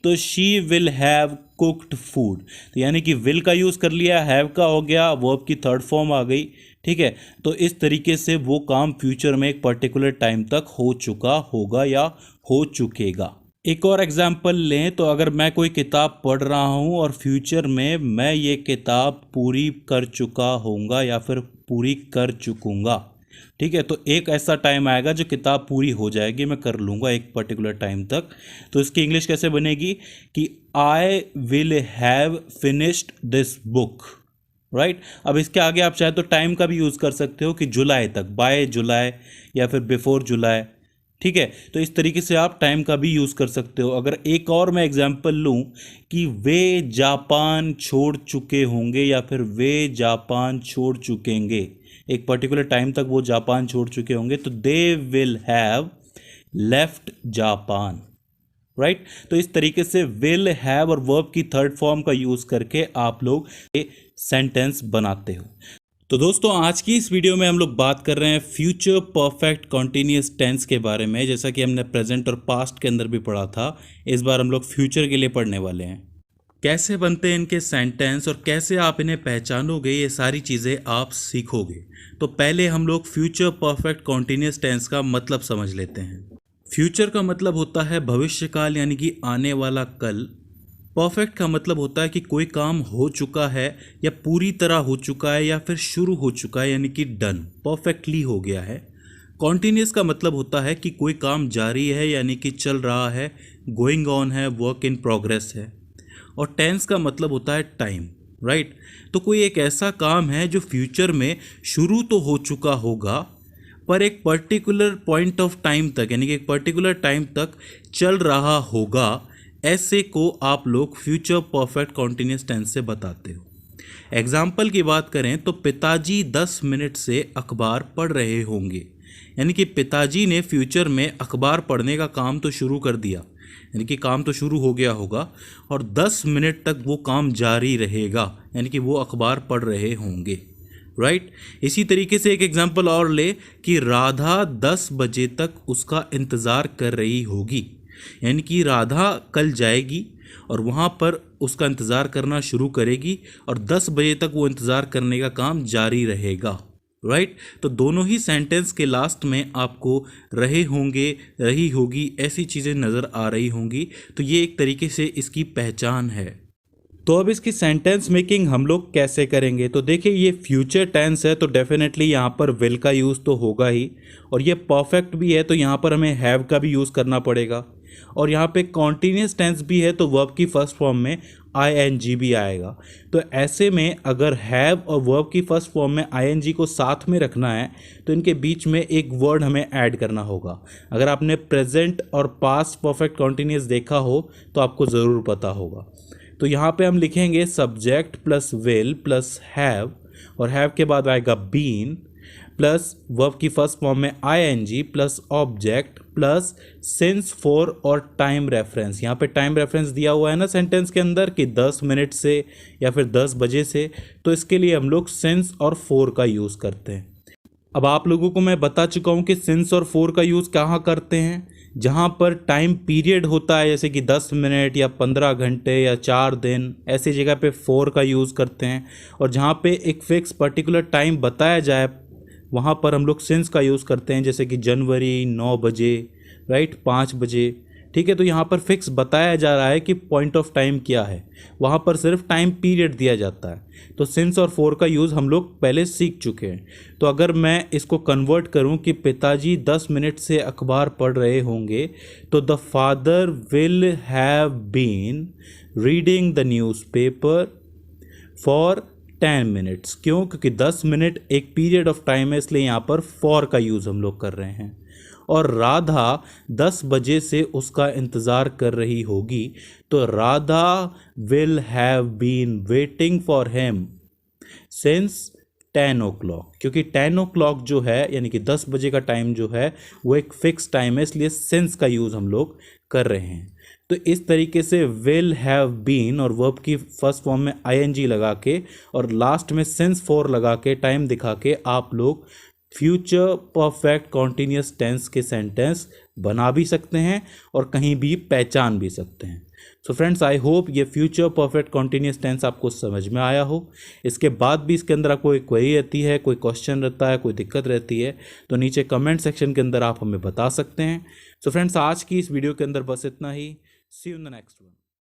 तो she will have cooked food. तो यानी कि विल का यूज़ कर लिया, हैव का हो गया, वर्ब की थर्ड फॉर्म आ गई, ठीक है। तो इस तरीके से वो काम फ्यूचर में एक पर्टिकुलर टाइम तक हो चुका होगा या हो चुकेगा। एक और एग्जाम्पल लें तो अगर मैं कोई किताब पढ़ रहा हूँ और फ्यूचर में मैं ये किताब पूरी कर चुका होऊंगा या फिर पूरी कर चुकूंगा, ठीक है। तो एक ऐसा टाइम आएगा जो किताब पूरी हो जाएगी, मैं कर लूँगा एक पर्टिकुलर टाइम तक। तो इसकी इंग्लिश कैसे बनेगी कि I will have finished this book, right. अब इसके आगे आप चाहे तो टाइम का भी यूज़ कर सकते हो कि जुलाई तक, बाय जुलाई या फिर बिफोर जुलाई, ठीक है। तो इस तरीके से आप टाइम का भी यूज़ कर सकते हो। अगर एक और मैं एग्जांपल लूँ कि वे जापान छोड़ चुके होंगे या फिर वे जापान छोड़ चुकेंगे, एक पर्टिकुलर टाइम तक वो जापान छोड़ चुके होंगे, तो they will have left Japan, right. तो इस तरीके से विल हैव और वर्ब की थर्ड फॉर्म का यूज़ करके आप लोग ये सेंटेंस बनाते हो। तो दोस्तों, आज की इस वीडियो में हम लोग बात कर रहे हैं फ्यूचर परफेक्ट कॉन्टिन्यूस टेंस के बारे में। जैसा कि हमने प्रेजेंट और पास्ट के अंदर भी पढ़ा था, इस बार हम लोग फ्यूचर के लिए पढ़ने वाले हैं। कैसे बनते हैं इनके सेंटेंस और कैसे आप इन्हें पहचानोगे, ये सारी चीज़ें आप सीखोगे। तो पहले हम लोग फ्यूचर परफेक्ट कॉन्टिन्यूस टेंस का मतलब समझ लेते हैं। फ्यूचर का मतलब होता है भविष्यकाल, यानी कि आने वाला कल। परफेक्ट का मतलब होता है कि कोई काम हो चुका है या पूरी तरह हो चुका है या फिर शुरू हो चुका है, यानी कि डन, परफेक्टली हो गया है। कॉन्टिन्यूस का मतलब होता है कि कोई काम जारी है, यानी कि चल रहा है, गोइंग ऑन है, वर्क इन प्रोग्रेस है। और टेंस का मतलब होता है टाइम, राइट। तो कोई एक ऐसा काम है जो फ्यूचर में शुरू तो हो चुका होगा पर एक पर्टिकुलर पॉइंट ऑफ टाइम तक, यानी कि एक पर्टिकुलर टाइम तक चल रहा होगा, ऐसे को आप लोग फ्यूचर परफेक्ट कॉन्टिन्यूस टेंस से बताते हो। एग्जाम्पल की बात करें तो पिताजी 10 मिनट से अखबार पढ़ रहे होंगे, यानी कि पिताजी ने फ्यूचर में अखबार पढ़ने का काम तो शुरू कर दिया, यानी कि काम तो शुरू हो गया होगा और 10 मिनट तक वो काम जारी रहेगा, यानी कि वो अखबार पढ़ रहे होंगे, राइट। इसी तरीके से एक एग्जाम्पल और ले कि राधा 10 बजे तक उसका इंतज़ार कर रही होगी, यानी कि राधा कल जाएगी और वहाँ पर उसका इंतज़ार करना शुरू करेगी और 10 बजे तक वो इंतज़ार करने का काम जारी रहेगा, राइट। तो दोनों ही सेंटेंस के लास्ट में आपको रहे होंगे, रही होगी, ऐसी चीज़ें नज़र आ रही होंगी। तो ये एक तरीके से इसकी पहचान है। तो अब इसकी सेंटेंस मेकिंग हम लोग कैसे करेंगे? तो देखिए, ये फ्यूचर टेंस है तो डेफिनेटली यहाँ पर विल का यूज़ तो होगा ही, और ये परफेक्ट भी है तो यहाँ पर हमें हैव का भी यूज़ करना पड़ेगा। और यहाँ पे कॉन्टीन्यूस टेंस भी है तो वर्ब की फर्स्ट फॉर्म में ing भी आएगा। तो ऐसे में अगर हैव और वर्ब की फर्स्ट फॉर्म में ing को साथ में रखना है तो इनके बीच में एक वर्ड हमें ऐड करना होगा। अगर आपने प्रेजेंट और पास्ट परफेक्ट कॉन्टीन्यूस देखा हो तो आपको ज़रूर पता होगा। तो यहाँ पे हम लिखेंगे subject plus will plus have, और हैव के बाद आएगा बीन प्लस वर्ब की फर्स्ट फॉर्म में ing plus object plus since for और टाइम रेफरेंस। यहाँ पे टाइम रेफरेंस दिया हुआ है ना सेंटेंस के अंदर कि 10 मिनट से या फिर 10 बजे से, तो इसके लिए हम लोग सिंस और फॉर का यूज़ करते हैं। अब आप लोगों को मैं बता चुका हूँ कि सिंस और फॉर का यूज़ कहाँ करते हैं, जहाँ पर टाइम पीरियड होता है जैसे कि 10 मिनट या 15 घंटे या 4 दिन, ऐसी जगह पे फॉर का यूज़ करते हैं। और जहाँ पे एक फिक्स पर्टिकुलर टाइम बताया जाए वहाँ पर हम लोग सिंस का यूज़ करते हैं, जैसे कि जनवरी 9 बजे, राइट, 5 बजे, ठीक है। तो यहाँ पर फिक्स बताया जा रहा है कि पॉइंट ऑफ टाइम क्या है, वहाँ पर सिर्फ टाइम पीरियड दिया जाता है। तो सिंस और फॉर का यूज़ हम लोग पहले सीख चुके हैं। तो अगर मैं इसको कन्वर्ट करूँ कि पिताजी 10 मिनट से अखबार पढ़ रहे होंगे, तो the father will have been reading the newspaper for 10 minutes. क्यों? क्योंकि 10 मिनट एक पीरियड ऑफ टाइम है, इसलिए यहाँ पर फॉर का यूज़ हम लोग कर रहे हैं। और राधा 10 बजे से उसका इंतज़ार कर रही होगी, तो Radha will have been waiting for him since 10 o'clock। क्योंकि 10 o'clock जो है यानी कि 10 बजे का टाइम जो है वो एक फिक्स टाइम है, इसलिए सिंस का यूज़ हम लोग कर रहे हैं। तो इस तरीके से विल हैव बीन और वर्ब की फर्स्ट फॉर्म में ing लगा के और लास्ट में सिंस फॉर लगा के टाइम दिखा के आप लोग फ्यूचर परफेक्ट कॉन्टीन्यूस टेंस के सेंटेंस बना भी सकते हैं और कहीं भी पहचान भी सकते हैं। सो फ्रेंड्स, आई होप ये फ्यूचर परफेक्ट कॉन्टीन्यूस टेंस आपको समझ में आया हो। इसके बाद भी इसके अंदर आपको कोई क्वेरी रहती है, कोई क्वेश्चन रहता है, कोई दिक्कत रहती है, तो नीचे कमेंट सेक्शन के अंदर आप हमें बता सकते हैं। सो फ्रेंड्स, आज की इस वीडियो के अंदर बस इतना ही। See you in the next one.